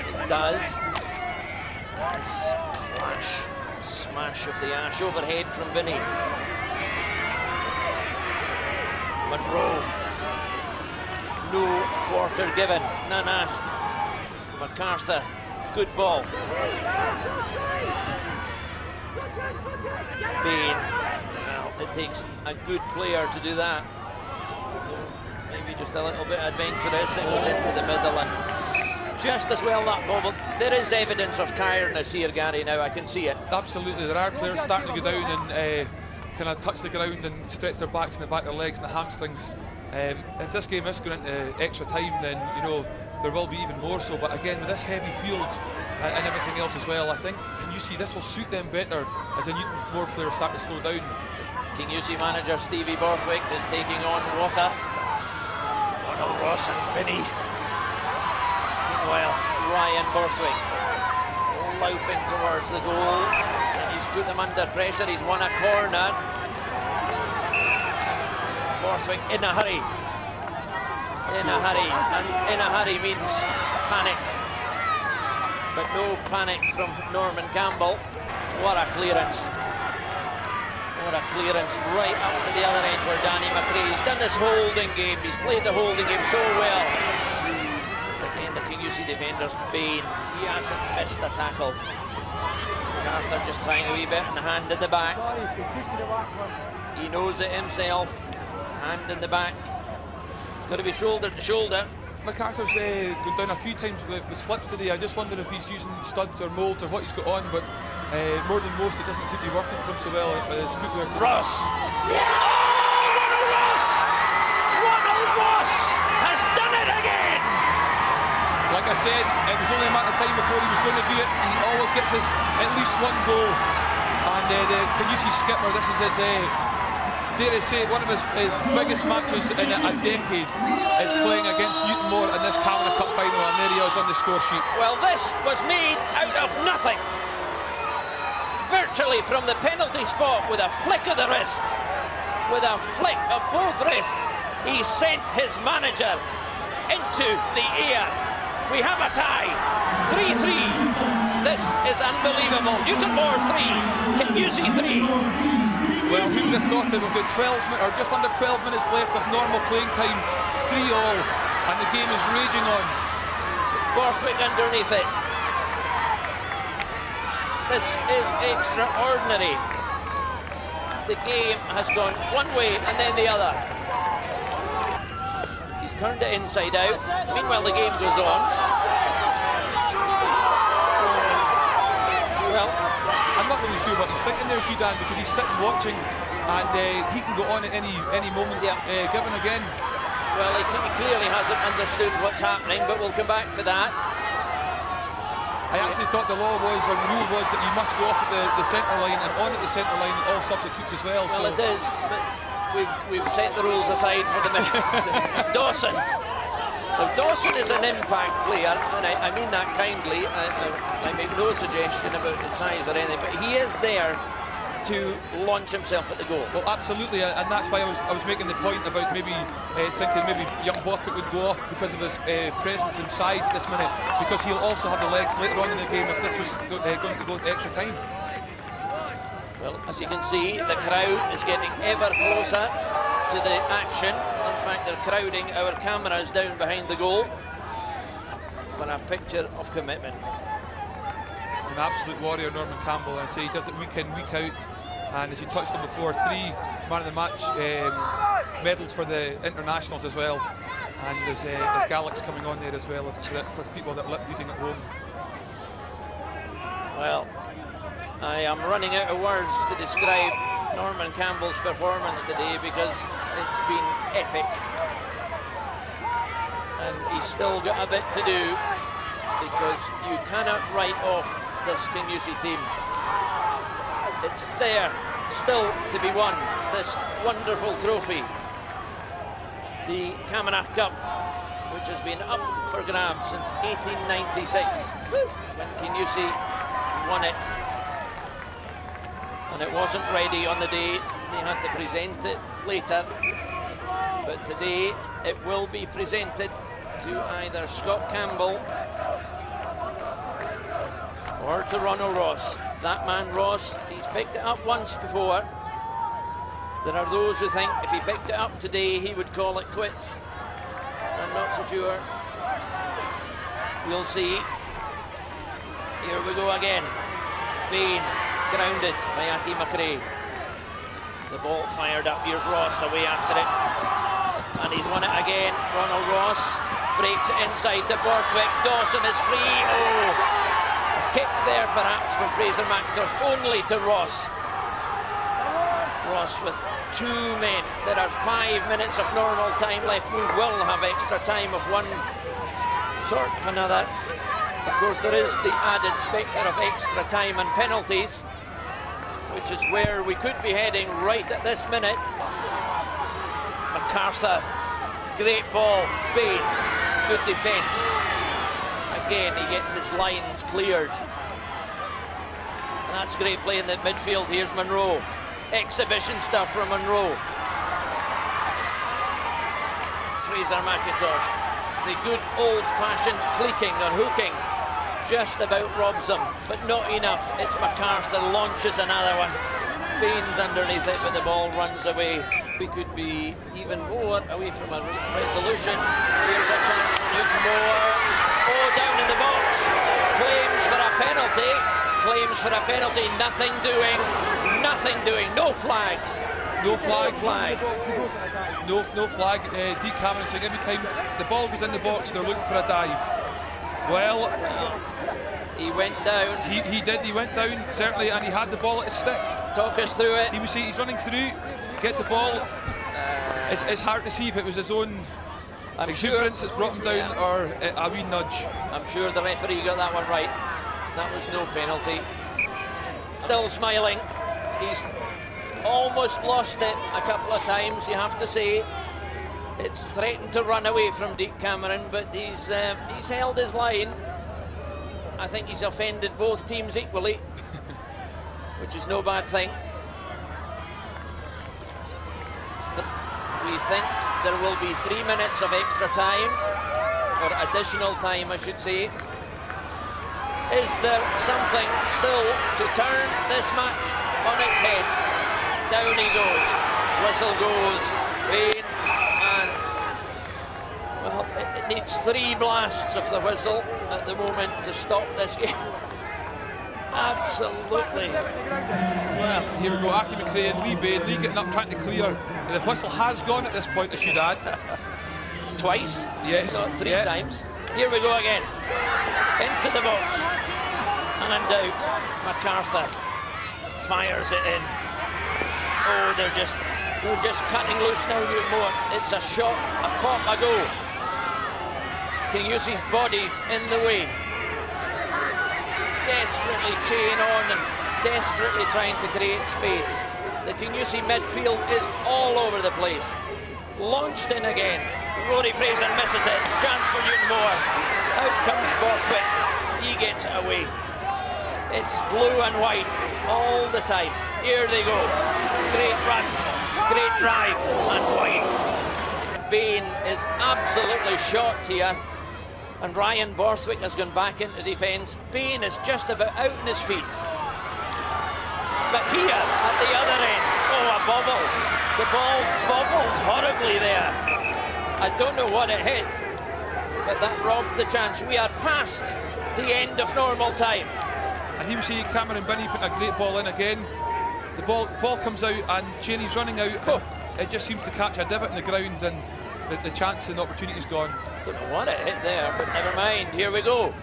It does. Nice smash of the ash overhead from Vinny. Monroe. No quarter given, none asked. MacArthur, good ball. Bain. Well, it takes a good player to do that. Maybe just a little bit adventurous. It was into the middle and just as well that ball. But there is evidence of tiredness here, Gary, now I can see it. Absolutely, there are players starting to go down and kind of touch the ground and stretch their backs and the back of their legs and the hamstrings. If this game is going into extra time, then there will be even more so. But again, with this heavy field and everything else as well, I think Kingussie, this will suit them better as the Newtonmore players start to slow down. Kingussie manager Stevie Borthwick is taking on water. Donald Ross and Vinny. Meanwhile, Ryan Borthwick louping towards the goal, and he's put them under pressure. He's won a corner. Borthwick in a hurry. In a hurry, and in a hurry means panic. But no panic from Norman Campbell. What a clearance. What a clearance right up to the other end where Danny McRae. He's done this holding game. He's played the holding game so well. Again, the Kingussie defenders, Bain. He hasn't missed a tackle. Arthur just trying a wee bit and hand in the back. He knows it himself. Hand in the back. It's got to be shoulder to shoulder. MacArthur's gone down a few times with slips today. I just wonder if he's using studs or molds or what he's got on, but more than most, it doesn't seem to be working for him so well with his footwear today. Ross! Oh, Ronald Ross! Ronald Ross has done it again! Like I said, it was only a matter of time before he was going to do it. He always gets his at least one goal. And the Kingussie skipper, this is his, dare I say, one of his biggest matches in a decade is playing against Newtonmore in this Camanachd Cup final, and there he is on the score sheet. Well, this was made out of nothing. Virtually from the penalty spot with a flick of the wrist. With a flick of both wrists, he sent his manager into the air. We have a tie, 3-3. This is unbelievable. Newtonmore 3, Kingussie 3. Well, who would have thought that we've got 12 or just under 12 minutes left of normal playing time, 3-all, and the game is raging on. Borthwick underneath it. This is extraordinary. The game has gone one way and then the other. He's turned it inside out. Meanwhile, the game goes on. Well, I'm not really sure what he's thinking there, Hugh Dan, because he's sitting watching, and he can go on at any moment, given again. Well, he clearly hasn't understood what's happening, but we'll come back to that. I actually thought the law was, or the rule was, that you must go off at the centre line and on at the centre line, all substitutes as well. Well, it is, but we've set the rules aside for the minute. Dawson. Now, Dawson is an impact player, and I mean that kindly. I make no suggestion about his size or anything, but he is there to launch himself at the goal. Well, absolutely, and that's why I was making the point about maybe thinking maybe young Borthwick would go off because of his presence and size at this minute, because he'll also have the legs later on in the game if this was going to go to extra time. Well, as you can see, the crowd is getting ever closer to the action. In fact, they're crowding our cameras down behind the goal for a picture of commitment. An absolute warrior, Norman Campbell, and I say he does it week in, week out. And as you touched on before, 3 man of the match medals for the internationals as well. And there's Galax coming on there as well for people that are reading at home. Well, I am running out of words to describe Norman Campbell's performance today because it's been epic. And he's still got a bit to do. because you cannot write off this Kingussie team. It's there still to be won, this wonderful trophy, the Camanachd Cup, which has been up for grabs since 1896 when Kingussie won it, and it wasn't ready on the day. They had to present it later, but today it will be presented to either Scott Campbell or to Ronald Ross. That man Ross, he's picked it up once before. There are those who think if he picked it up today he would call it quits. I'm not so sure. We'll see. Here we go again. Bain grounded by Aki McRae. The ball fired up. Here's Ross away after it. And he's won it again. Ronald Ross breaks it inside to Borthwick. Dawson is free. Oh, a kick there perhaps from Fraser McIntosh, only to Ross. Ross with two men. There are 5 minutes of normal time left. We will have extra time of one sort of another. Of course, there is the added spectre of extra time and penalties, which is where we could be heading right at this minute. MacArthur, great ball. Bain, good defence. Again, he gets his lines cleared. And that's great play in the midfield. Here's Monroe. Exhibition stuff from Monroe. Fraser McIntosh. The good old-fashioned cleeking or hooking just about robs him, but not enough. It's MacArthur, launches another one. Bain's underneath it, but the ball runs away. We could be even more away from a resolution. Here's a chance for Newtonmore. Oh, down in the box. Claims for a penalty. Claims for a penalty. Nothing doing. Nothing doing. No flags. No flag. No flag. No flag. Deep Cameron saying every time the ball goes in the box, they're looking for a dive. Well, he went down. He did. He went down, certainly, and he had the ball at his stick. Talk us through it. He's running through, gets the ball. It's hard to see if it was his own exuberance that's brought him down or a wee nudge. I'm sure the referee got that one right. That was no penalty. Still smiling. He's almost lost it a couple of times, you have to say. It's threatened to run away from Deep Cameron, but he's held his line. I think he's offended both teams equally, which is no bad thing. We think there will be 3 minutes of extra time, or additional time, I should say. Is there something still to turn this match on its head? Down he goes. Whistle goes. Bain, and well, it needs 3 blasts of the whistle at the moment to stop this game. Absolutely. Well, here we go. Aki McRae and Lee Bain. Lee getting up, trying to clear. The whistle has gone at this point, I should add. Twice. Yes. Not 3 times. Here we go again. Into the box. And out. MacArthur fires it in. Oh, they're just cutting loose now, Newtonmore. It's a shot, a pop, a go. Kingussie's body's in the way. Desperately chain on and desperately trying to create space. The Kingussie midfield is all over the place. Launched in again. Rory Fraser misses it. Chance for Newtonmore. Out comes Borthwick. He gets it away. It's blue and white all the time. Here they go. Great run, great drive, and white. Bain is absolutely shot here, and Ryan Borthwick has gone back into defence. Bain is just about out on his feet. But here, at the other end, oh, a bobble. The ball bobbled horribly there. I don't know what it hit, but that robbed the chance. We are past the end of normal time. And here we see Cameron Binney putting a great ball in again. The ball comes out and Cheney's running out. Oh. It just seems to catch a divot in the ground, and the chance and opportunity's gone. Don't know what it hit there, but never mind. Here we go.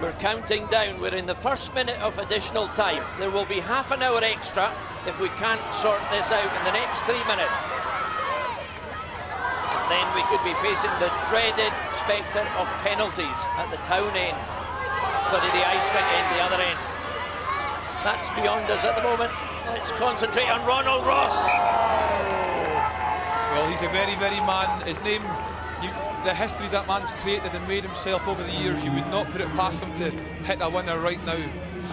We're counting down. We're in the first minute of additional time. There will be half an hour extra if we can't sort this out in the next 3 minutes. then we could be facing the dreaded spectre of penalties at the town end. Sorry, the ice rink end, the other end. That's beyond us at the moment. Let's concentrate on Ronald Ross. Well, he's a very, very man. His name, the history that man's created and made himself over the years, you would not put it past him to hit a winner right now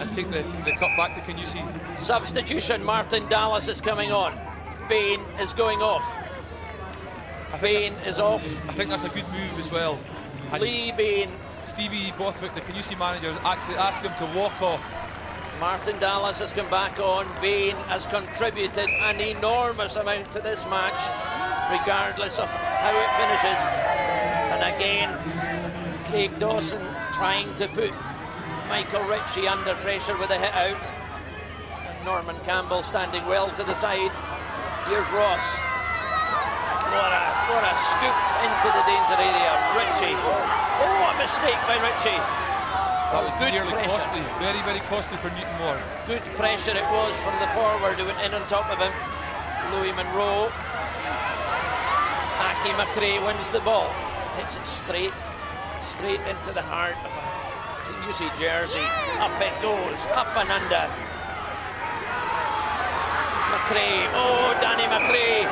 and take the cup back to Kingussie. Substitution, Martin Dallas is coming on. Bain is going off. Bain is off. I think that's a good move as well. And Lee Bain. Stevie Borthwick, the Kingussie manager, actually asked him to walk off. Martin Dallas has come back on. Bain has contributed an enormous amount to this match, regardless of how it finishes. And again, Craig Dawson trying to put Michael Ritchie under pressure with a hit out. And Norman Campbell standing well to the side. Here's Ross. What a scoop into the danger area. Ritchie. Oh, a mistake by Ritchie. That was good nearly pressure. costly, very, very costly for Newtonmore. Good pressure it was from the forward who went in on top of him. Louis Monroe. Aki McRae wins the ball. Hits it straight into the heart of a Kingussie jersey. Up it goes, up and under. McRae, oh, Danny McRae.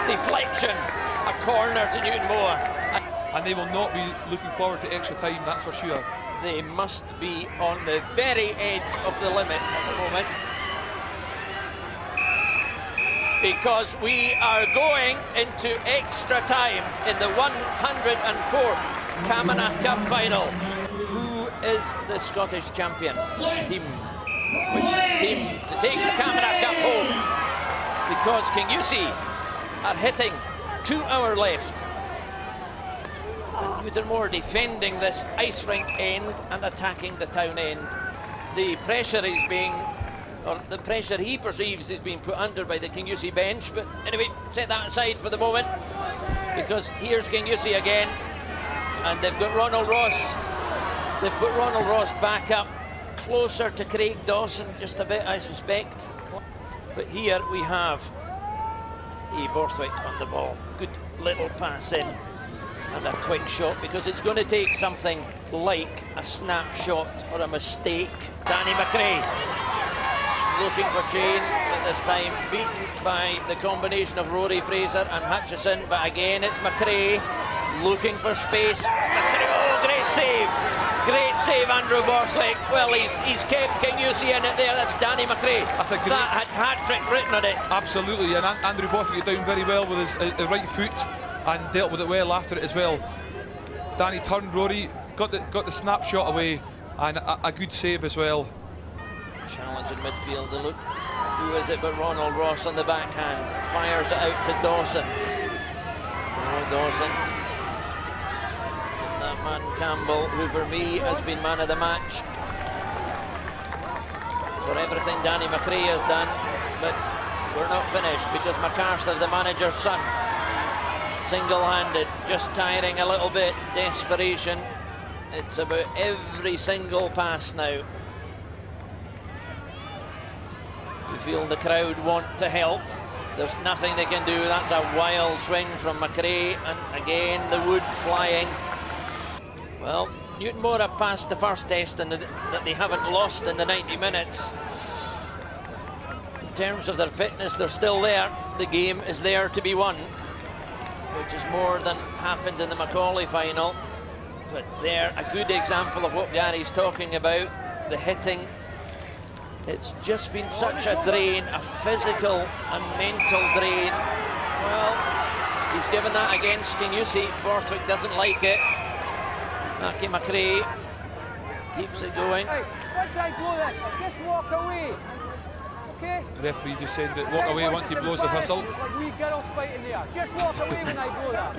Deflection, a corner to Newtonmore. And they will not be looking forward to extra time, that's for sure. They must be on the very edge of the limit at the moment, because we are going into extra time in the 104th Camanachd Cup final. Who is the Scottish champion team? Which is team to take the Camanachd Cup home? Because Kingussie are hitting 2 hours left. And Newtonmore defending this ice rink end and attacking the town end. The pressure the pressure he perceives is being put under by the Kingussie bench. But anyway, set that aside for the moment, because here's Kingussie again, and they've got Ronald Ross. They've put Ronald Ross back up closer to Craig Dawson, just a bit, I suspect. But here we have Borthwick on the ball. Good little pass in. And a quick shot, because it's going to take something like a snapshot or a mistake. Danny McRae looking for Chain, but this time beaten by the combination of Rory Fraser and Hutchison. But again, it's McRae looking for space. McRae, oh, great save! Great save, Andrew Borthwick. Well, he's kept Kingussie in it there. That's Danny McRae. That had hat-trick written on it. Absolutely, and Andrew Borthwick down very well with his right foot, and dealt with it well after it as well. Danny turned Rory, got the snapshot away, and a good save as well. Challenge in midfield. Look, who is it but Ronald Ross on the backhand? Fires it out to Dawson. Oh, Dawson. And that man Campbell, who for me has been man of the match for everything Danny McRae has done. But we're not finished, because MacArthur, the manager's son, single-handed, just tiring a little bit, desperation. It's about every single pass now. You feel the crowd want to help. There's nothing they can do. That's a wild swing from McRae, and again the wood flying. Well, Newtonmore have passed the first test, and that they haven't lost in the 90 minutes. In terms of their fitness, they're still there. The game is there to be won, which is more than happened in the Macaulay final. But they're a good example of what Gary's talking about, the hitting. It's just been such a drain, a physical and mental drain. Well, he's given that against Kingussie. Borthwick doesn't like it. Aki McRae keeps it going. Hey, once I blow this, just walk away. Okay? The referee just said that walk away once he blows the whistle. Like wee girls fighting there. Just walk away when I blow that.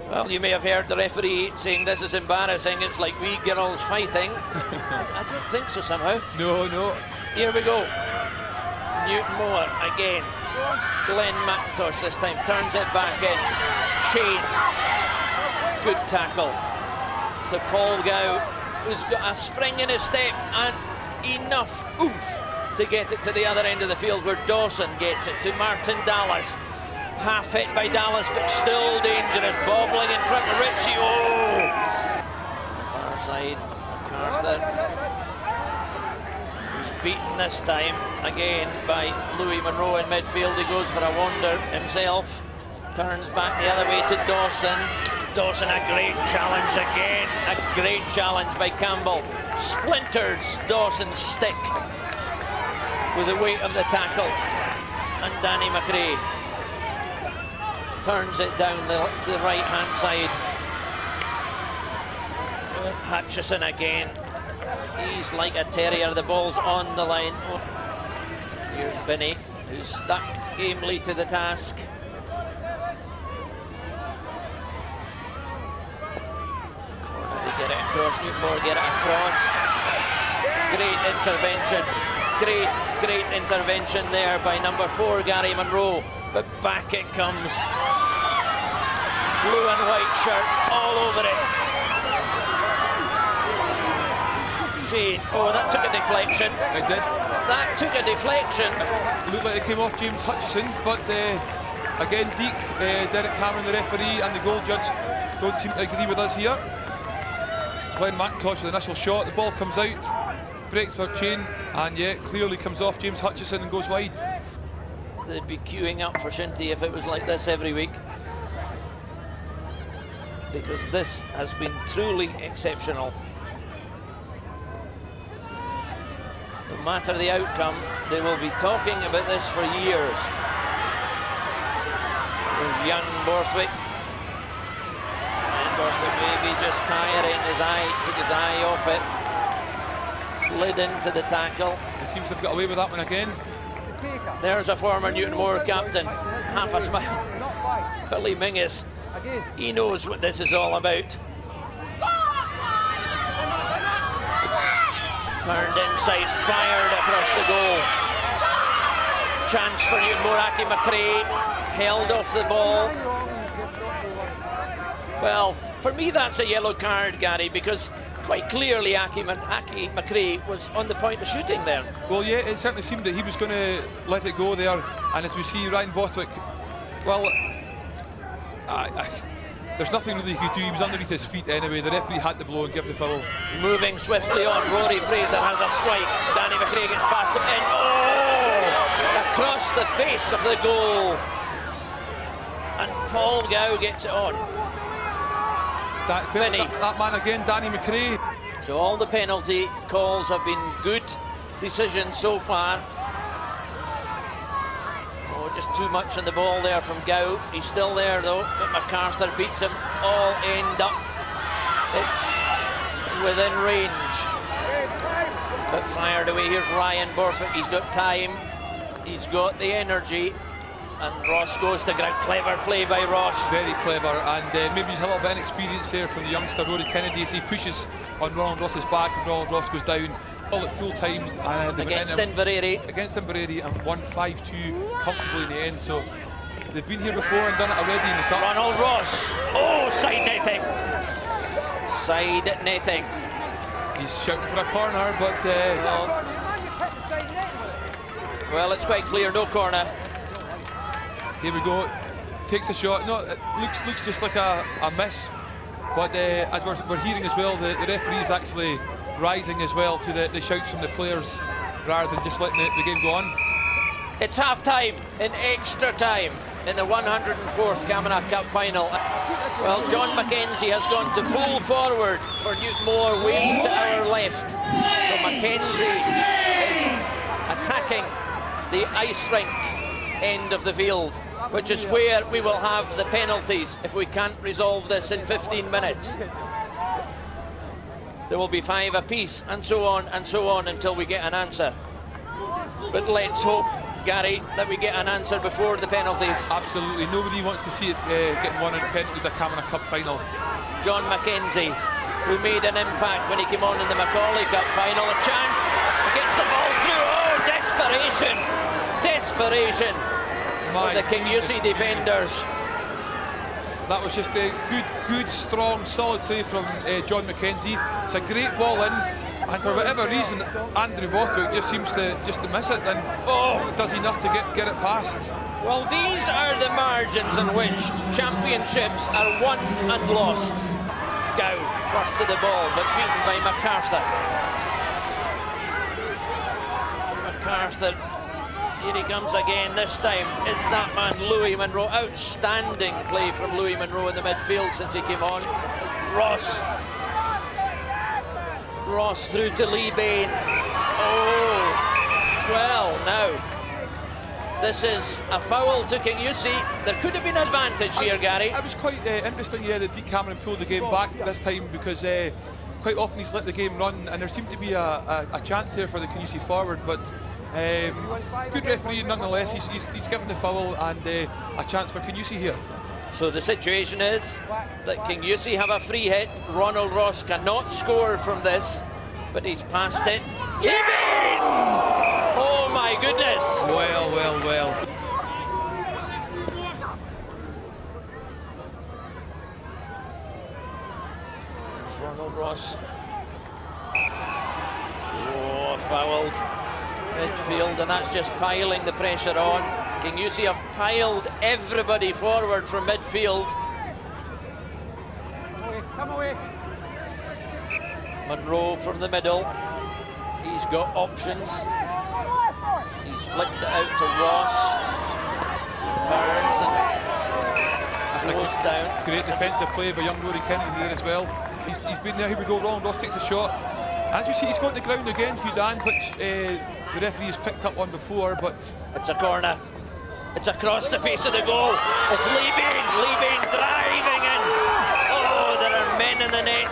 Well, you may have heard the referee saying this is embarrassing, it's like wee girls fighting. I don't think so somehow. No. Here we go. Newtonmore again. Glenn McIntosh this time turns it back in. Chain. Good tackle to Paul Gow, who's got a spring in his step and enough oomph to get it to the other end of the field, where Dawson gets it to Martin Dallas. Half hit by Dallas, but still dangerous. Bobbling in front of Ritchie. Oh! Far side, MacArthur. He's beaten this time again by Louis Monroe in midfield. He goes for a wander himself. Turns back the other way to Dawson. Dawson, a great challenge again. A great challenge by Campbell. Splinters Dawson's stick with the weight of the tackle. And Danny McRae turns it down the right-hand side. Hutchison again. He's like a terrier. The ball's on the line. Oh. Here's Binney, who's stuck gamely to the task. Get it across, Newtonmore get it across. Great intervention. Great intervention there by number 4, Gary Monroe. But back it comes. Blue and white shirts all over it. Shane, oh, that took a deflection. It did. That took a deflection. It looked like it came off James Hutchison, but again, Deke, Derek Cameron, the referee, and the goal judge don't seem to agree with us here. Glenn McIntosh with the initial shot, the ball comes out, breaks for Chain, and yeah, clearly comes off James Hutchison and goes wide. They'd be queuing up for Shinty if it was like this every week, because this has been truly exceptional. No matter the outcome, they will be talking about this for years. There's young Borthwick. Borthwick maybe just tiring, took his eye off it, slid into the tackle. He seems to have got away with that one again. There's a former Newtonmore captain, half a smile. Billy Mingus, he knows what this is all about. Turned inside, fired across the goal. Chance for Newtonmore. Aki McRae held off the ball. Well, for me that's a yellow card, Gary, because quite clearly Aki McRae was on the point of shooting there. Well, yeah, it certainly seemed that he was going to let it go there, and as we see Ryan Borthwick, well, there's nothing really he could do. He was underneath his feet anyway. The referee had to blow and give the foul. Moving swiftly on, Rory Fraser has a swipe. Danny McRae gets past him in. Oh! Across the face of the goal. And Paul Gow gets it on. That man again, Danny McRae. So all the penalty calls have been good decisions so far. Oh, just too much on the ball there from Gow. He's still there though, but MacArthur beats him all end up. It's within range. But fired away. Here's Ryan Borthwick. He's got time. He's got the energy. And Ross goes to ground. Clever play by Ross. Very clever, and maybe he's a little bit inexperienced there from the youngster Rory Kennedy as he pushes on Ronald Ross's back, and Ronald Ross goes down. All at full time against Inverary. Against Inverary, and won 5-2 comfortably in the end. So they've been here before and done it already in the cup. Ronald Ross. Oh, side netting. Side netting. He's shouting for a corner, but well, it's quite clear, no corner. Here we go, takes a shot. No, it looks just like a miss, but as we're hearing as well, the referee's actually rising as well to the shouts from the players rather than just letting the game go on. It's half time in extra time in the 104th Camanachd Cup final. Well, John Mackenzie has gone to full forward for Newtonmore, way to our left. So Mackenzie is attacking the ice rink end of the field, which is where we will have the penalties if we can't resolve this in 15 minutes. There will be 5 apiece, and so on until we get an answer. But let's hope, Gary, that we get an answer before the penalties. Absolutely, nobody wants to see it getting won in penalties, a Camanachd Cup final. John Mackenzie, who made an impact when he came on in the Macaulay Cup final, a chance, he gets the ball through. Oh, desperation! Desperation for the Kingussie defenders. That was just a good, strong, solid play from John Mackenzie. It's a great ball in. And for whatever reason, Andrew Bothwick just seems to miss it, and does enough to get it past. Well, these are the margins in which championships are won and lost. Gow first to the ball, but beaten by MacArthur. MacArthur, here he comes again. This time it's that man Louis Monroe. Outstanding play from Louis Monroe in the midfield since he came on. Ross through to Lee Bain. Oh, well, now this is a foul to Kingussie. There could have been advantage here, Gary. It was quite interesting, yeah, that Deke Cameron pulled the game back this time, because quite often he's let the game run, and there seemed to be a chance there for the Kingussie forward, but good referee nonetheless. He's given the foul and a chance for Kingussie here. So the situation is that Kingussie have a free hit. Ronald Ross cannot score from this, but he's passed it. Even! Oh my goodness! Well. It's Ronald Ross. Oh, fouled. Midfield, and that's just piling the pressure on. Kingussie have piled everybody forward from midfield. Come away. Monroe from the middle. He's got options. He's flicked it out to Ross. Turns and goes down. Great defensive play by young Rory Kennedy here as well. He's been there. Here we go. Wrong. Ross takes a shot. As we see, he's got the ground again, Hugh Dan, which the referee has picked up on before, but it's a corner. It's across the face of the goal. It's Lee Bain driving in. Oh, there are men in the net.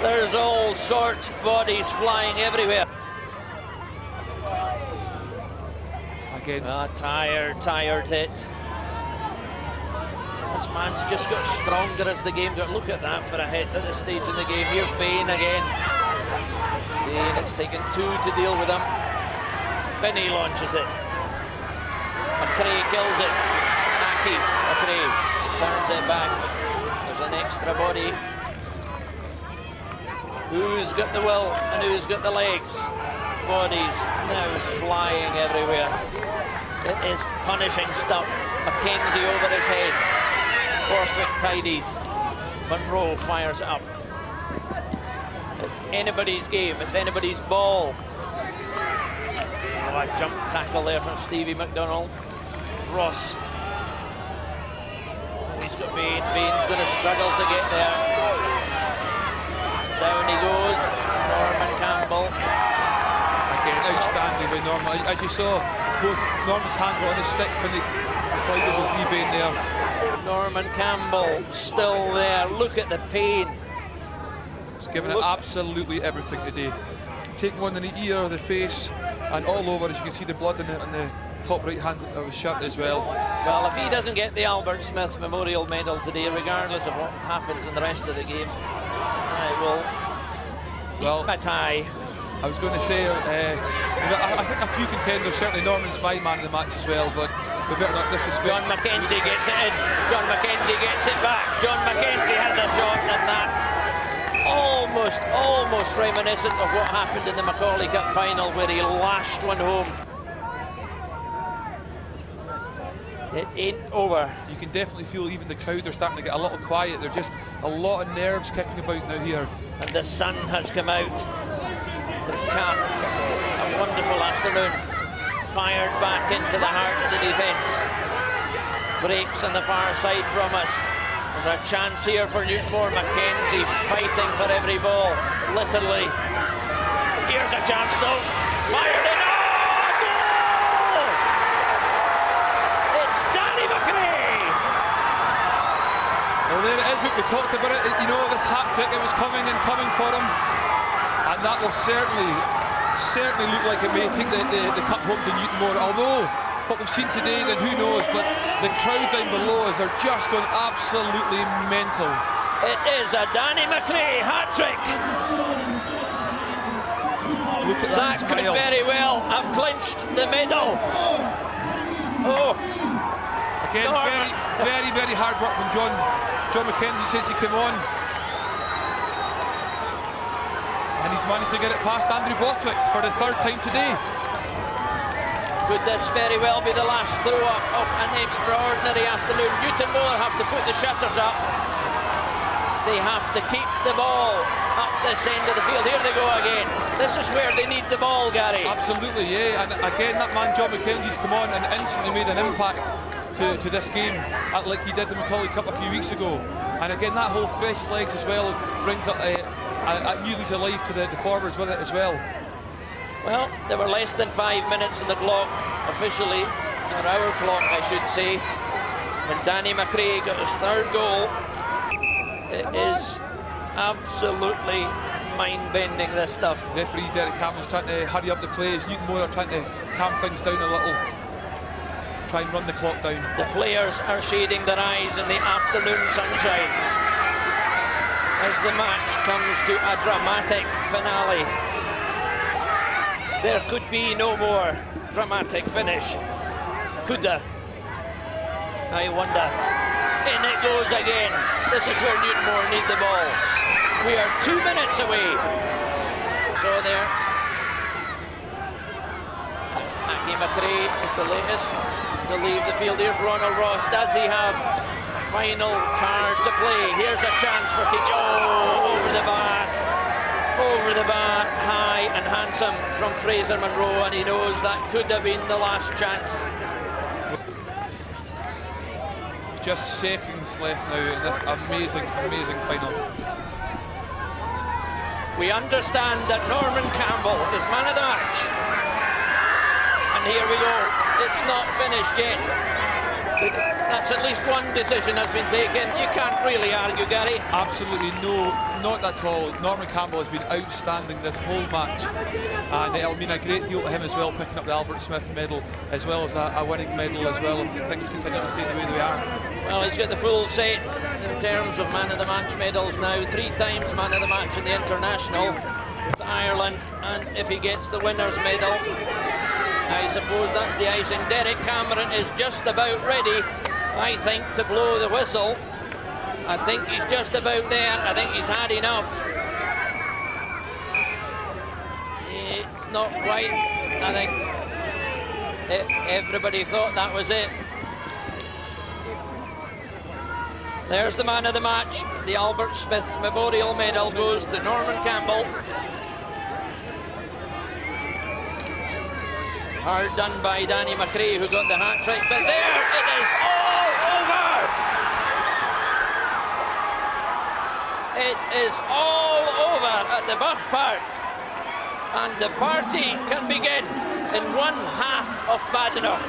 There's all sorts of bodies flying everywhere. Again. Tired hit. This man's just got stronger as the game got. Look at that for a hit at this stage in the game. Here's Bain again. Bain, it's taken two to deal with him. Binney launches it. McRae kills it. McRae turns it back. There's an extra body. Who's got the will and who's got the legs? Bodies now flying everywhere. It is punishing stuff. Mackenzie over his head. Borthwick tidies. Monroe fires it up. It's anybody's game. It's anybody's ball. Oh, a jump tackle there from Stevie McDonald. Ross. Oh, he's got Bain. Bain's going to struggle to get there. Down he goes. Norman Campbell. Again, outstanding by Norman. As you saw, both Norman's hands were on the stick when they collided with Lee Bain there. Norman Campbell still there. Look at the pain. He's given it absolutely everything today. Taking one in the ear, the face, and all over, as you can see the blood on the top right hand of his shirt as well. Well, if he doesn't get the Albert Smith Memorial Medal today, regardless of what happens in the rest of the game, I will eat my tie. I was going to say, I think a few contenders, certainly Norman's my man of the match as well, but we better not disrespect. John Mackenzie gets it in. John Mackenzie gets it back. John Mackenzie has a shot, and that almost reminiscent of what happened in the Macaulay Cup final, where he lashed one home. It ain't over. You can definitely feel even the crowd are starting to get a little quiet. There's just a lot of nerves kicking about now here. And the sun has come out to cap a wonderful afternoon. Fired back into the heart of the defence. Breaks on the far side from us. There's a chance here for Newtonmore. Mackenzie fighting for every ball, literally. Here's a chance though. Fired in. Oh, goal! It's Danny McRae. Well, there it is. We talked about it. You know, this hat trick, it was coming for him, and that will certainly look like it may take the cup home to Newtonmore. Although what we've seen today, then who knows? But the crowd down below us are just going absolutely mental. It is a Danny McRae hat trick. Look at that could very well have clinched the medal. Oh, again, very hard work from John Mackenzie since he came on. And he's managed to get it past Andrew Borthwick for the third time today. Could this very well be the last throw-up of an extraordinary afternoon? Newtonmore have to put the shutters up. They have to keep the ball up this end of the field. Here they go again. This is where they need the ball, Gary. Absolutely, yeah. And again, that man John McKenzie's come on and instantly made an impact to this game, like he did the Macaulay Cup a few weeks ago. And again, that whole fresh legs as well brings up a new lease of life to the forwards with it as well. Well, there were less than 5 minutes on the clock, officially, or our clock, I should say, when Danny McRae got his third goal. It is absolutely mind-bending, this stuff. Referee Derek Cameron's trying to hurry up the plays. Newtonmore are trying to calm things down a little, try and run the clock down. The players are shading their eyes in the afternoon sunshine as the match comes to a dramatic finale. There could be no more dramatic finish. Coulda. I wonder. In it goes again. This is where Newtonmore need the ball. We are 2 minutes away. So there. Mackie McRae is the latest to leave the field. Here's Ronald Ross. Does he have a final card to play? Here's a chance for King. Oh, over the bar. Over the bar, high and handsome from Fraser Monroe, and he knows that could have been the last chance. Just seconds left now in this amazing, amazing final. We understand that Norman Campbell is man of the match. And here we go. It's not finished yet. That's at least one decision has been taken. You can't really argue, Gary. Absolutely no, not at all. Norman Campbell has been outstanding this whole match, and it'll mean a great deal to him as well, picking up the Albert Smith medal as well as a winning medal as well if things continue to stay the way they are. Well, he's got the full set in terms of man of the match medals now. 3 times man of the match in the international with Ireland, and if he gets the winner's medal, I suppose that's the icing. Derek Cameron is just about ready, I think, to blow the whistle. I think he's just about there. I think he's had enough. It's not quite. I think everybody thought that was it. There's the man of the match. The Albert Smith Memorial Medal goes to Norman Campbell. Hard done by Danny McRae, who got the hat-trick, but there it is, all over! It is all over at the Bach Park, and the party can begin in one half of Badenoch.